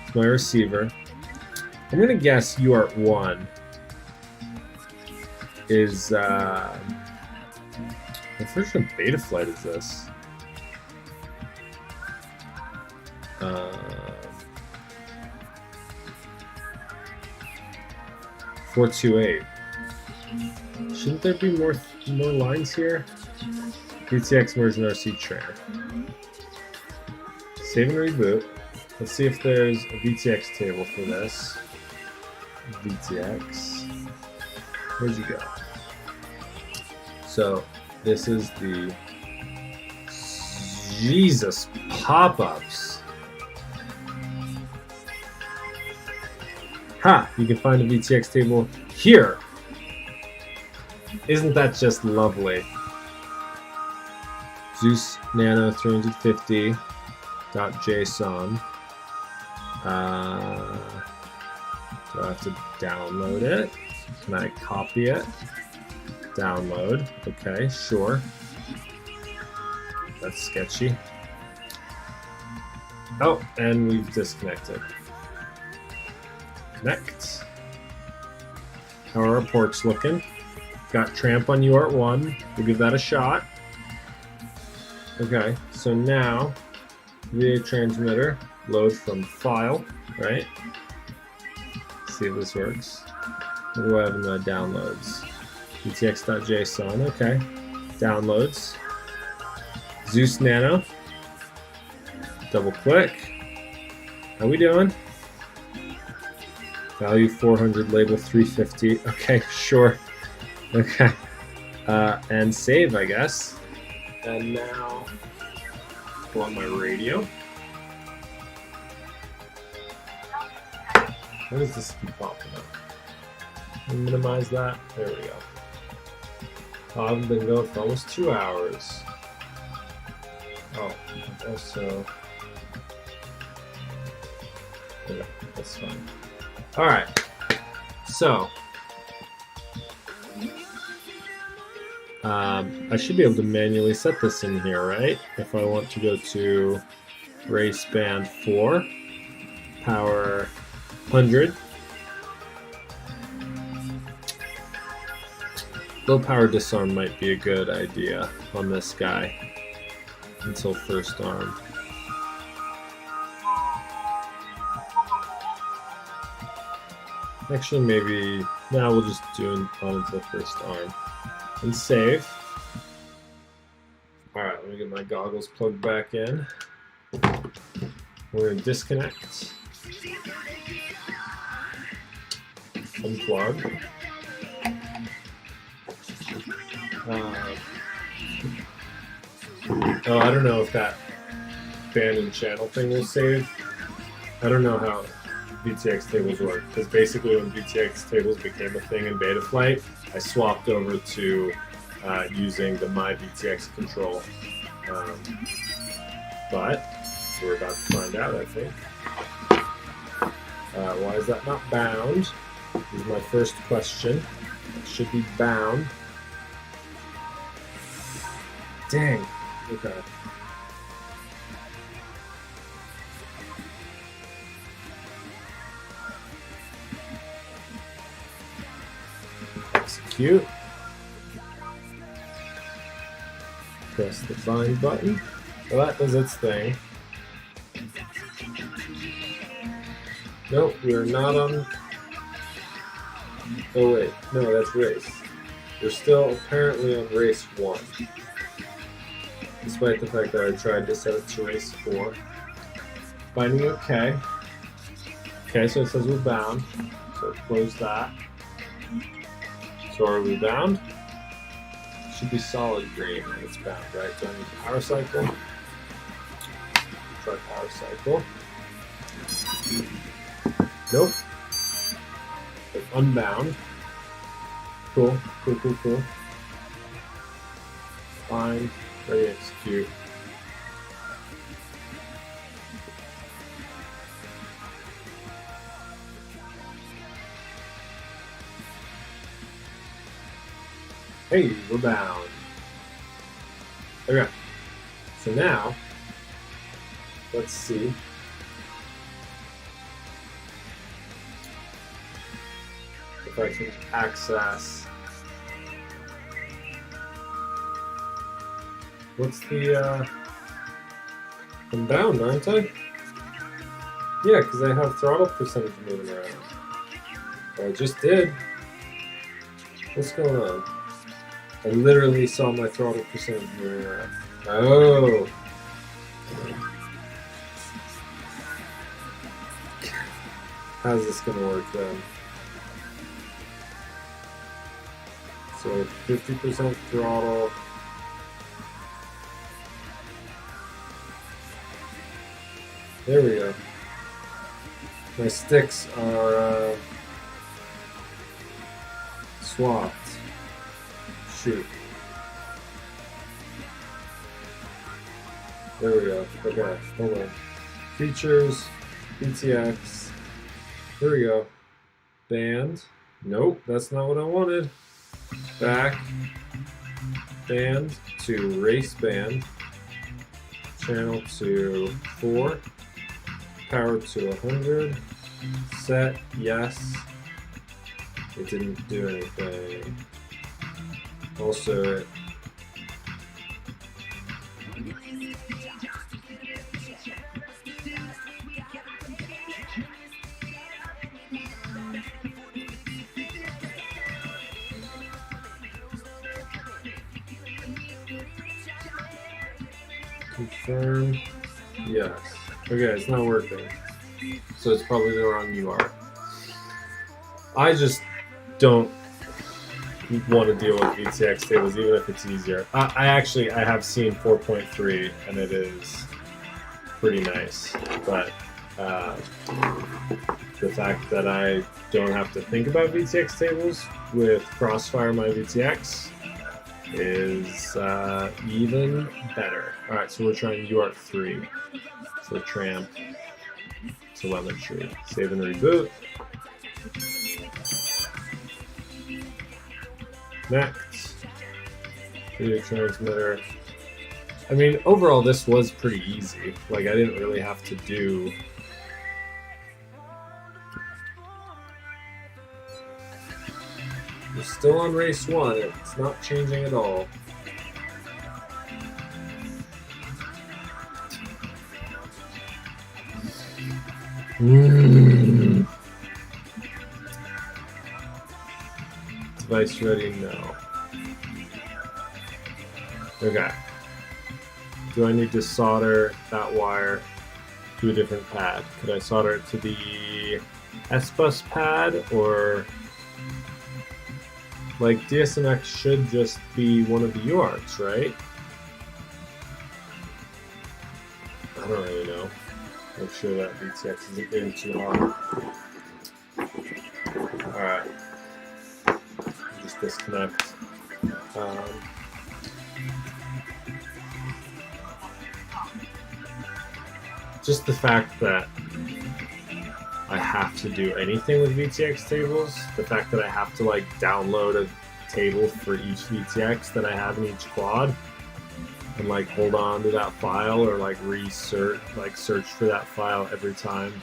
it's my receiver. I'm gonna guess UART 1 is what version of Betaflight is this? 428. Shouldn't there be more lines here? VTX version RC-Train. Save and reboot. Let's see if there's a VTX table for this. VTX. Where'd you go? So this is the Jesus pop-ups. Ha! You can find a VTX table here. Isn't that just lovely? Zeus Nano 350.json. Do I have to download it? Can I copy it? Download. Okay, sure. That's sketchy. Oh, and we've disconnected. Connect. How are our ports looking? Got Tramp on UART 1. We'll give that a shot. Okay, so now VA transmitter, load from file, right? See if this works. What do I have in the downloads? VTX.json, okay. Downloads. Zeus Nano. Double click. How we doing? Value 400, label 350. Okay, sure. Okay. And save, I guess. And now, pull on my radio. Why does this keep popping up? Minimize that. There we go. I've been going for almost 2 hours. Oh, also. Okay, that's fine. Alright. So. I should be able to manually set this in here, right? If I want to go to race band 4, power 100. Low power disarm might be a good idea on this guy until first arm. Actually, maybe now we'll just do it on until first arm and save. All right, let me get my goggles plugged back in. We're gonna disconnect, unplug. Oh, I don't know if that band and channel thing will save. I don't know how VTX tables work, because basically when VTX tables became a thing in Betaflight, I swapped over to using the My VTX control. But we're about to find out, I think. Why is that not bound? Is my first question. It should be bound. Dang. Okay. Execute. Press the bind button. Well, that does its thing. Nope, we're not on. Oh wait, no, that's race. We're still apparently on race 1. Despite the fact that I tried to set it to race 4. Binding okay. Okay, so it says we're bound. So close that. So are we bound? Should be solid green when it's bound, right? Do I need power cycle? Try power cycle. Nope. But unbound. Cool, cool, cool, cool. Fine. Ready to execute. Hey, we're bound. Okay. So now, let's see. If I can access. What's the, I'm bound, aren't I? Yeah, because I have throttle percentage moving around. I just did. What's going on? I literally saw my throttle percentage moving around. Oh! How's this gonna work then? So 50% throttle. There we go. My sticks are swapped. Shoot. There we go. Okay, hold on. Features, EdgeTX. There we go. Band. Nope, that's not what I wanted. Back. Band to race band. Channel to 4. Power to 100. Set, yes. It didn't do anything. Also, Confirm. Yes. Okay, it's not working. So it's probably the wrong UART. I just don't want to deal with VTX tables, even if it's easier. I have seen 4.3 and it is pretty nice, but the fact that I don't have to think about VTX tables with Crossfire my VTX is even better. All right, so we're trying UART 3 for Triumph telemetry. Save and reboot. Next. Video transmitter. I mean, overall, this was pretty easy. Like, I didn't really have to do... We're still on race 1. It's not changing at all. Device ready? No. Okay. Do I need to solder that wire to a different pad? Could I solder it to the S-Bus pad, or like DSMX should just be one of the UARTs, right? I don't really know. Make sure that VTX isn't getting too hard. Alright. Just disconnect. Just the fact that I have to do anything with VTX tables, the fact that I have to like download a table for each VTX that I have in each quad, and like hold on to that file, or like search for that file every time.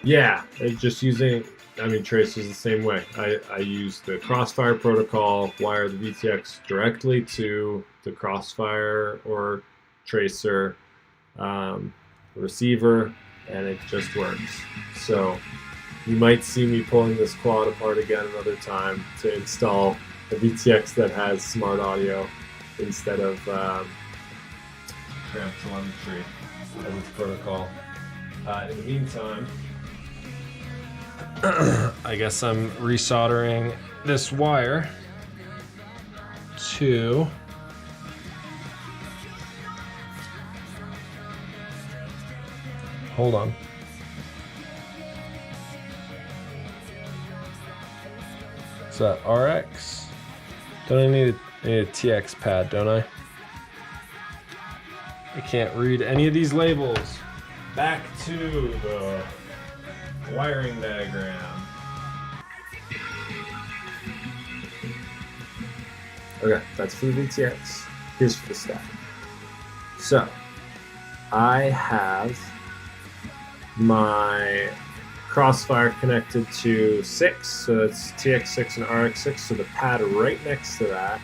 Yeah, it's just using, I mean, Trace is the same way. I use the Crossfire protocol, wire the VTX directly to the Crossfire or Tracer receiver, and it just works. So you might see me pulling this quad apart again another time to install a VTX that has smart audio instead of Triumph telemetry as its protocol. In the meantime, I guess I'm resoldering this wire to hold on. Is that RX? Don't I need a TX pad, don't I? I can't read any of these labels. Back to the wiring diagram. Okay, that's for the VTX. Here's for the stack. So, I have my Crossfire connected to 6, so that's TX6 and RX6, so the pad right next to that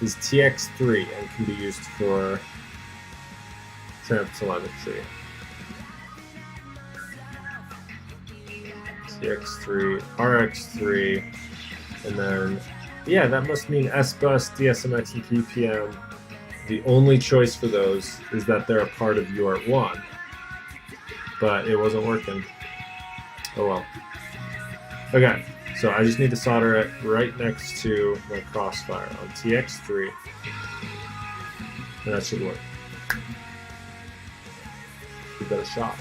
is TX3 and can be used for Triumph telemetry. TX3, RX3, and then, yeah, that must mean S-Bus, DSMX, and PPM. The only choice for those is that they're a part of UART1, but it wasn't working. Oh well. Okay, so I just need to solder it right next to my Crossfire on TX3, and that should work. Give that a shot.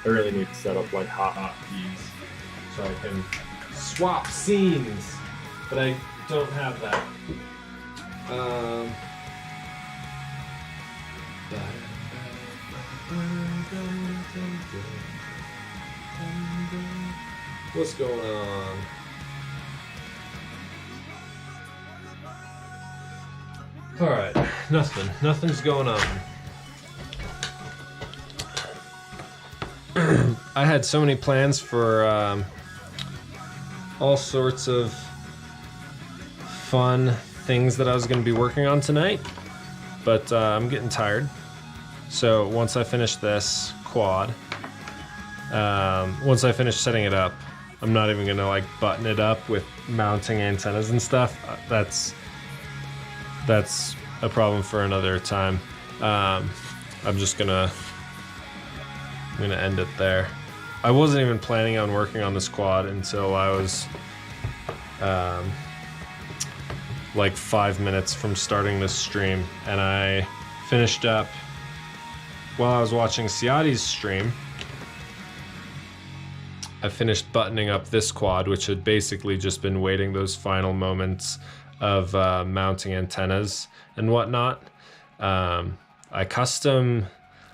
I really need to set up like hot keys so I can swap scenes, but I don't have that. What's going on? Alright, nothing's going on. I had so many plans for all sorts of fun things that I was going to be working on tonight, but I'm getting tired. So once I finish this quad, once I finish setting it up, I'm not even going to like button it up with mounting antennas and stuff. That's that's a problem for another time. I'm gonna end it there. I wasn't even planning on working on this quad until I was like 5 minutes from starting this stream, and I finished up while I was watching Ciotti's stream. I finished buttoning up this quad, which had basically just been waiting those final moments of mounting antennas and whatnot. I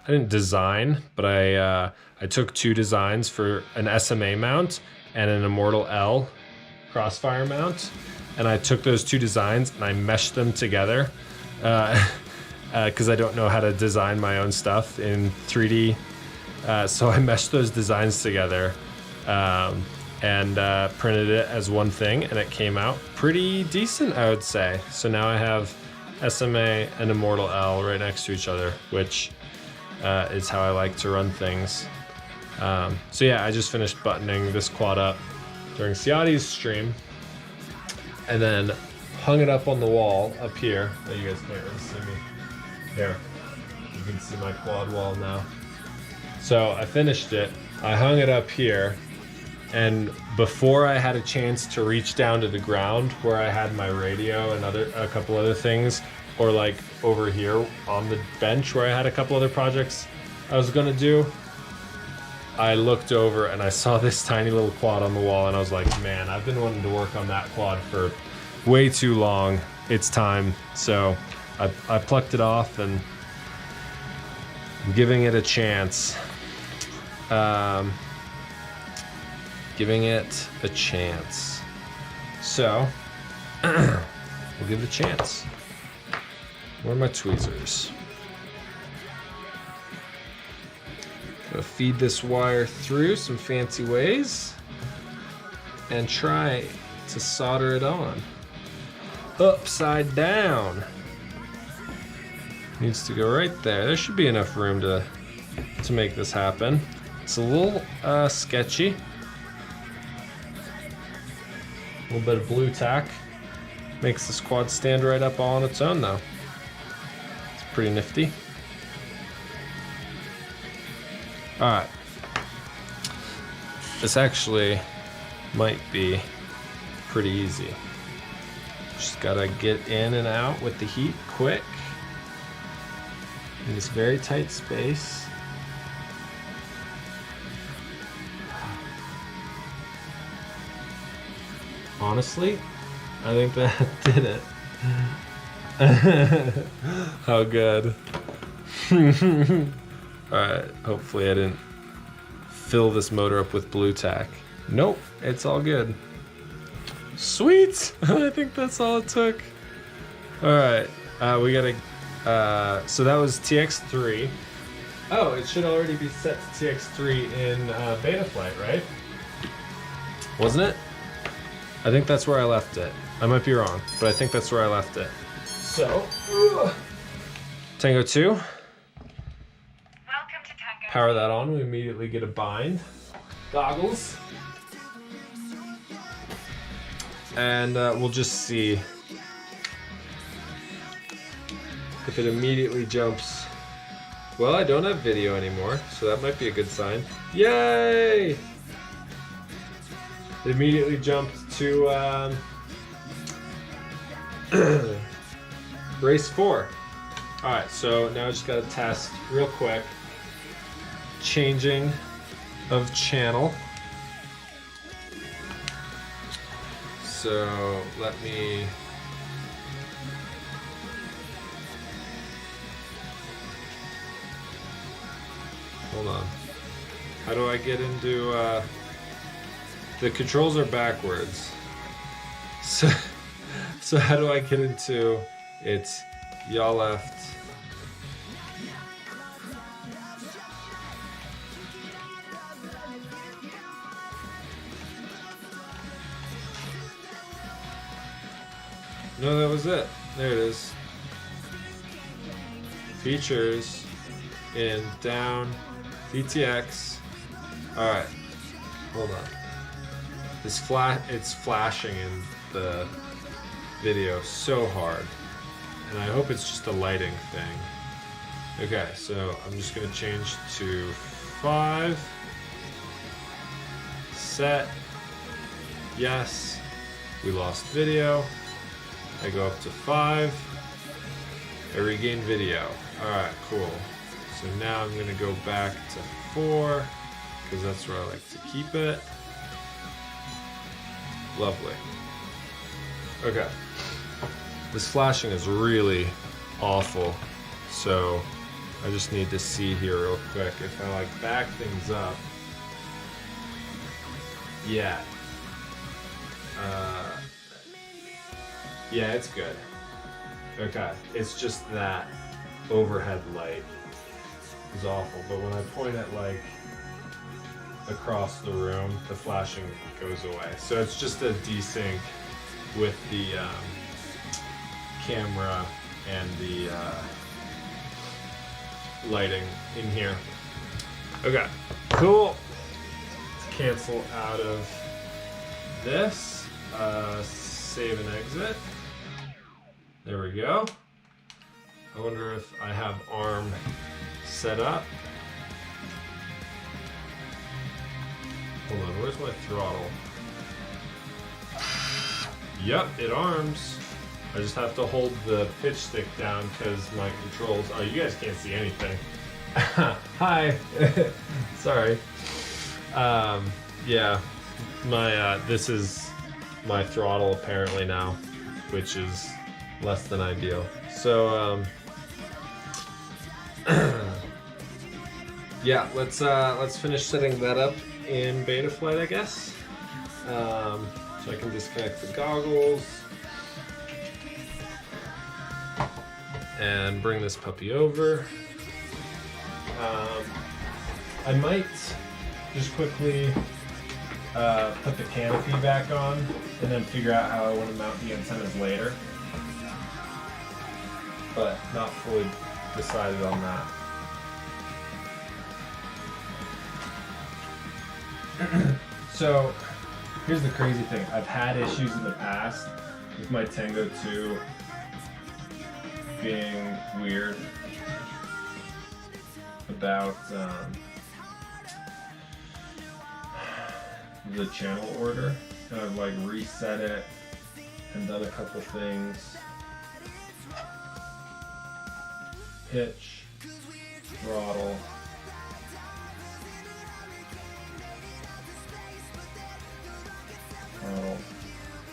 didn't design, but I took 2 designs for an SMA mount and an Immortal L Crossfire mount, and I took those 2 designs and I meshed them together because I don't know how to design my own stuff in 3D. So I meshed those designs together and printed it as one thing, and it came out pretty decent, I would say. So now I have SMA and Immortal L right next to each other, which is how I like to run things. So yeah, I just finished buttoning this quad up during Ciotti's stream, and then hung it up on the wall up here. Oh, you guys can't really see me. Here, you can see my quad wall now. So I finished it, I hung it up here, and before I had a chance to reach down to the ground where I had my radio and a couple other things, or like over here on the bench where I had a couple other projects I was gonna do, I looked over and I saw this tiny little quad on the wall, and I was like, man, I've been wanting to work on that quad for way too long. It's time. So I plucked it off and I'm giving it a chance. Giving it a chance. So we'll give it a chance. Where are my tweezers? Gonna feed this wire through some fancy ways and try to solder it on. Upside down. Needs to go right there. There should be enough room to make this happen. It's a little sketchy. A little bit of blue tack makes this quad stand right up all on its own though. It's pretty nifty. Alright. This actually might be pretty easy. Just gotta get in and out with the heat quick in this very tight space. Honestly, I think that did it. How good. Alright, hopefully I didn't fill this motor up with blue tack. Nope, it's all good. Sweet! I think that's all it took. Alright, we gotta... so that was TX3. Oh, it should already be set to TX3 in beta flight, right? Wasn't it? I think that's where I left it. I might be wrong, but I think that's where I left it. So, Tango 2. Welcome to Tango. Power that on, we immediately get a bind. Goggles. And we'll just see if it immediately jumps. Well, I don't have video anymore, so that might be a good sign. Yay! It immediately jumped to race 4. Alright, so now I just gotta test real quick. Changing of channel. So let me... Hold on. How do I get into... The controls are backwards. So how do I get into... It's yaw left. No, that was it. There it is. Features in down EdgeTX. Alright. Hold on. It's flashing in the video so hard. and I hope it's just a lighting thing. Okay, so I'm just gonna change to 5. Set. Yes. We lost video. I go up to 5. I regain video. Alright, cool. So now I'm gonna go back to 4, because that's where I like to keep it. Lovely. Okay. This flashing is really awful, so I just need to see here real quick if I like back things up. Yeah. Yeah, it's good. Okay, it's just that overhead light is awful, but when I point it like across the room, the flashing goes away. So it's just a desync with the camera and the lighting in here. Okay, cool. Let's cancel out of this. Save and exit. There we go. I wonder if I have ARM set up. Hold on, where's my throttle? Yep, it arms. I just have to hold the pitch stick down because my controls. Oh, you guys can't see anything. Hi. Sorry. Yeah, my this is my throttle apparently now, which is less than ideal. So yeah, let's finish setting that up in Betaflight, I guess. So I can disconnect the goggles and bring this puppy over. I might just quickly put the canopy back on and then figure out how I want to mount the antennas later, but not fully decided on that. So here's the crazy thing. I've had issues in the past with my Tango 2 being weird about the channel order, and I've like reset it and done a couple things. Pitch, throttle,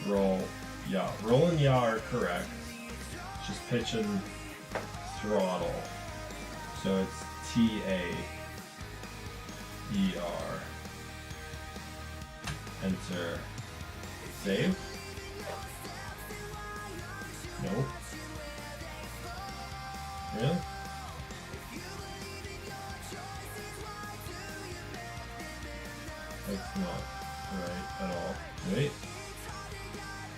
roll, yaw. Roll and yaw are correct. It's just pitch and throttle. So it's T-A-E-R. Enter. Save? Nope. Really? That's not right at all. Wait.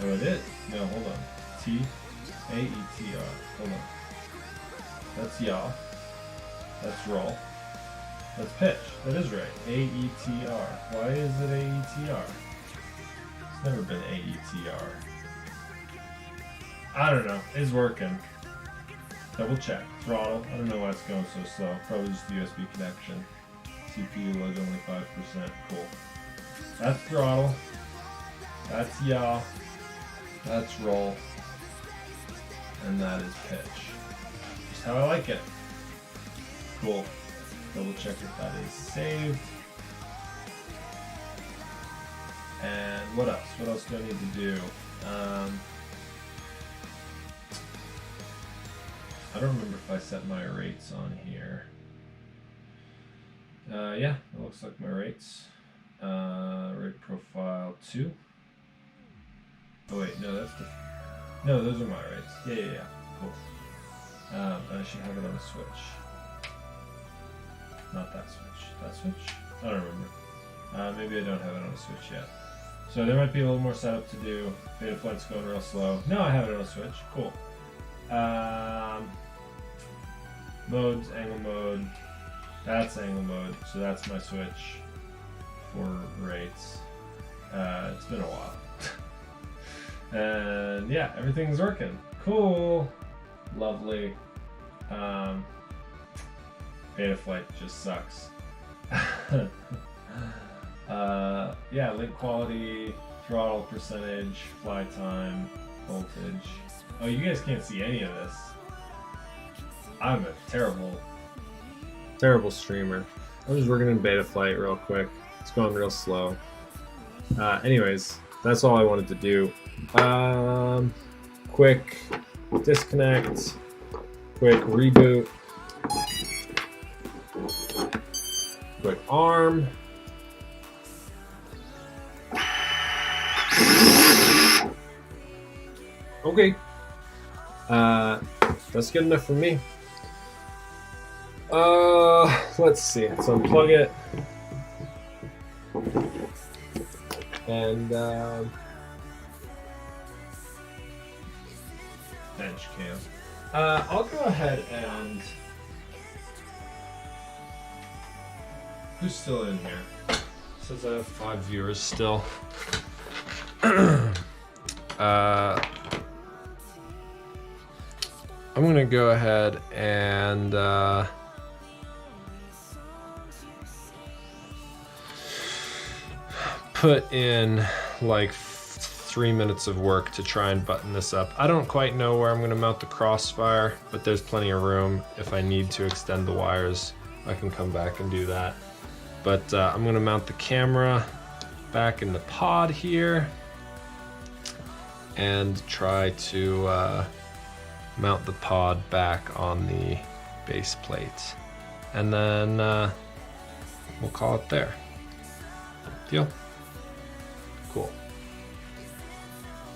Oh, it is? No, hold on. T-A-E-T-R. Hold on. That's yaw. That's roll. That's pitch. That is right. A-E-T-R. Why is it A-E-T-R? It's never been A-E-T-R. I don't know. It's working. Double check. Throttle. I don't know why it's going so slow. Probably just the USB connection. CPU load only 5%. Cool. That's throttle. That's yaw. That's roll. And that is pitch. Just how I like it. Cool. Double check if that is saved. And what else? What else do I need to do? I don't remember if I set my rates on here. Yeah, it looks like my rates. Rate profile 2. Oh wait, no, that's the... No, those are my rates. Yeah. Cool. I should have it on a switch. Not that switch. That switch? I don't remember. Maybe I don't have it on a switch yet. So there might be a little more setup to do. Betaflight's going real slow. No, I have it on a switch. Cool. Modes, angle mode. That's angle mode. So that's my switch for rates. It's been a while. And yeah, everything's working. Cool. lovely. Betaflight just sucks. Yeah, link quality, throttle percentage, fly time, voltage. Oh, you guys can't see any of this. I'm a terrible streamer. I'm just working in Betaflight real quick. It's going real slow. Anyways, that's all I wanted to do. Quick disconnect, quick reboot, quick arm. Okay. That's good enough for me. Let's see. Let's unplug it. And bench cam. I'll go ahead and who's still in here? Says I have 5 viewers still. I'm gonna go ahead and put in like 3 minutes of work to try and button this up. I don't quite know where I'm gonna mount the Crossfire, but there's plenty of room. If I need to extend the wires, I can come back and do that. But I'm gonna mount the camera back in the pod here and try to mount the pod back on the base plate. And then we'll call it there. Deal? Cool.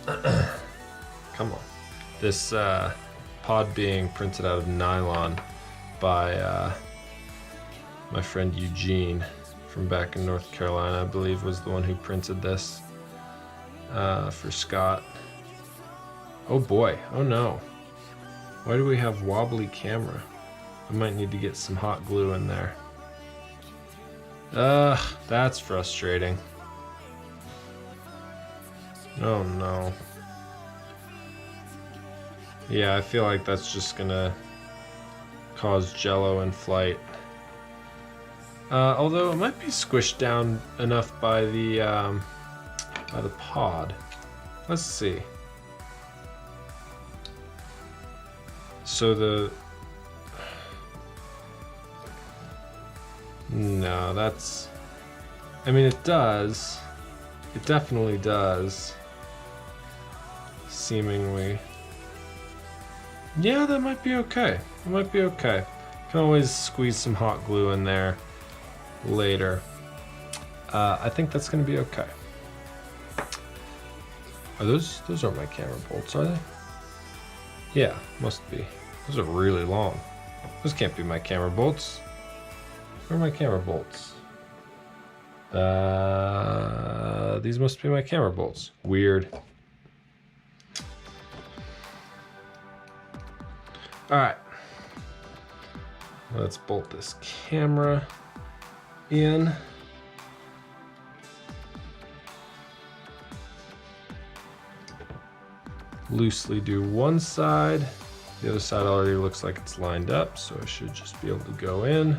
Come on. This pod being printed out of nylon by my friend Eugene from back in North Carolina, I believe, was the one who printed this for Scott. Oh boy, oh no. Why do we have wobbly camera? I might need to get some hot glue in there. That's frustrating. Oh no. Yeah, I feel like that's just gonna cause jello in flight. Although it might be squished down enough by the pod. Let's see. So no, that's, I mean, it does. It definitely does. Seemingly. Yeah, that might be okay. It might be okay. Can always squeeze some hot glue in there later. I think that's gonna be okay. Are those aren't my camera bolts, are they? Yeah, must be. Those are really long. Those can't be my camera bolts. Where are my camera bolts? These must be my camera bolts. Weird. Alright. Let's bolt this camera in. Loosely do one side. The other side already looks like it's lined up, so I should just be able to go in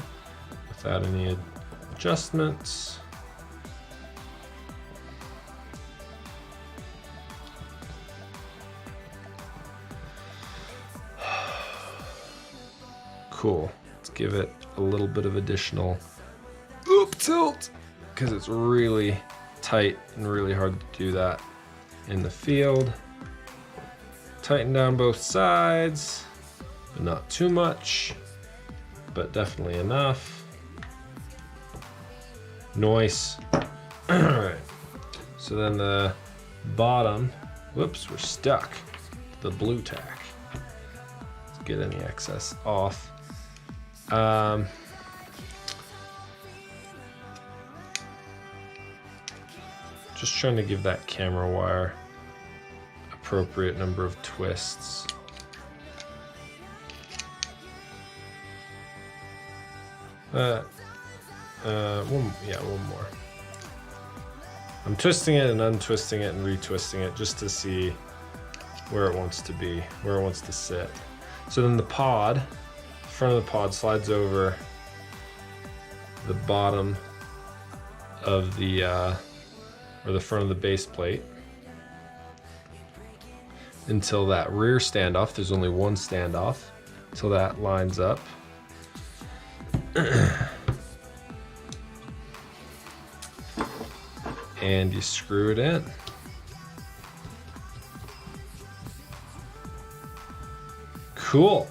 without any adjustments. Cool. Let's give it a little bit of additional tilt, because it's really tight and really hard to do that in the field. Tighten down both sides, but not too much, but definitely enough. Nice. All right. So then the bottom, whoops, we're stuck. The blue tack. Let's get any excess off. Just trying to give that camera wire appropriate number of twists. One more. I'm twisting it and untwisting it and retwisting it just to see where it wants to be, where it wants to sit. So then the pod, front of the pod slides over the bottom of the, or the front of the base plate until that rear standoff, there's only one standoff, until that lines up. And you screw it in. Cool.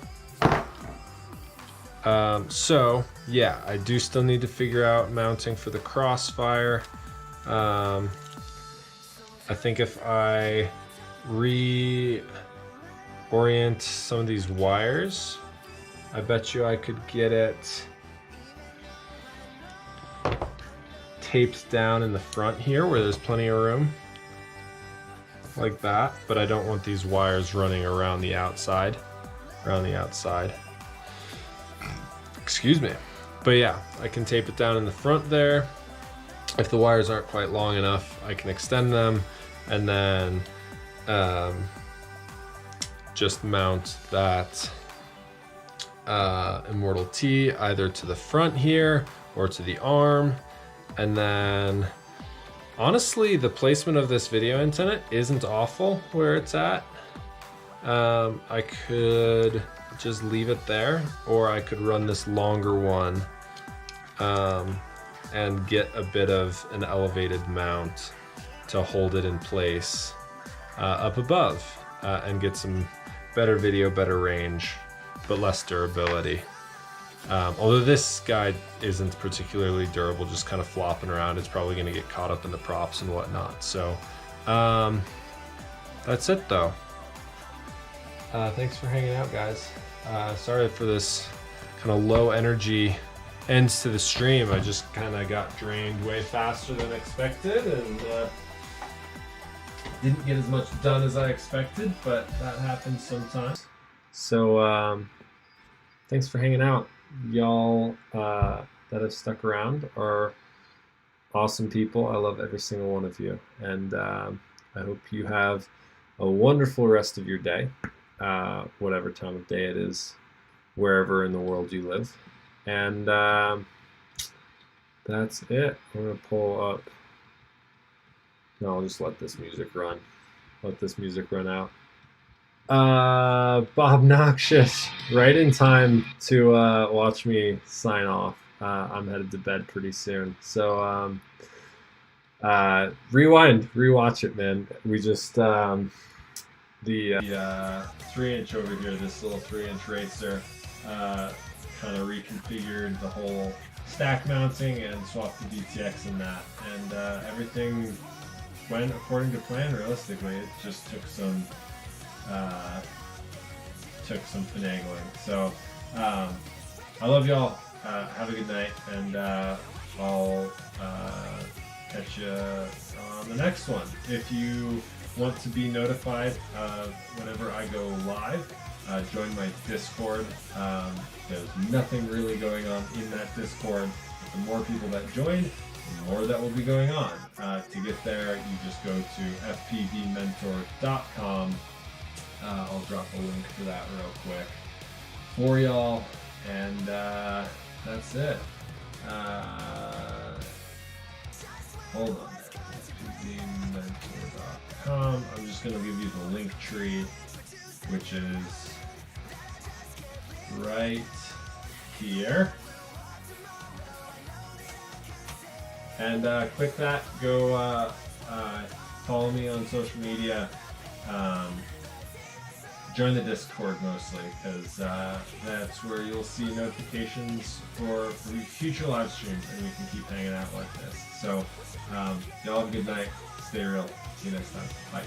So yeah, I do still need to figure out mounting for the Crossfire. I think if I reorient some of these wires, I bet you I could get it taped down in the front here where there's plenty of room, like that, but I don't want these wires running around the outside. Excuse me. But yeah, I can tape it down in the front there. If the wires aren't quite long enough, I can extend them and then just mount that Immortal T either to the front here or to the arm. And then honestly, the placement of this video antenna isn't awful where it's at. I could just leave it there, or I could run this longer one and get a bit of an elevated mount to hold it in place up above and get some better video, better range, but less durability. Although this guy isn't particularly durable, just kind of flopping around, it's probably going to get caught up in the props and whatnot. So that's it though. Thanks for hanging out, guys. Sorry for this kind of low energy ends to the stream. I just kind of got drained way faster than expected and didn't get as much done as I expected, but that happens sometimes. So thanks for hanging out. Y'all that have stuck around are awesome people. I love every single one of you, and I hope you have a wonderful rest of your day, whatever time of day it is, wherever in the world you live. And that's it. I'm gonna pull up. No, I'll just let this music run. Let this music run out. Bob Noxious, right in time to watch me sign off. I'm headed to bed pretty soon. So rewatch it, man. We just the 3-inch over here, this little 3-inch racer, kind of reconfigured the whole stack mounting and swapped the DTX in that, and everything went according to plan. Realistically, it just took some finagling. So I love y'all. Have a good night, and I'll catch you on the next one. If you want to be notified whenever I go live, join my Discord. There's nothing really going on in that Discord. The more people that join, the more that will be going on. To get there, you just go to fpvmentor.com. I'll drop a link for that real quick for y'all, and that's it. Hold on, fpvmentor.com. I'm just going to give you the link tree, which is right here. And click that, go follow me on social media, join the Discord mostly, because that's where you'll see notifications for future live streams, and we can keep hanging out like this. So y'all have a good night, stay real, see you next time, bye.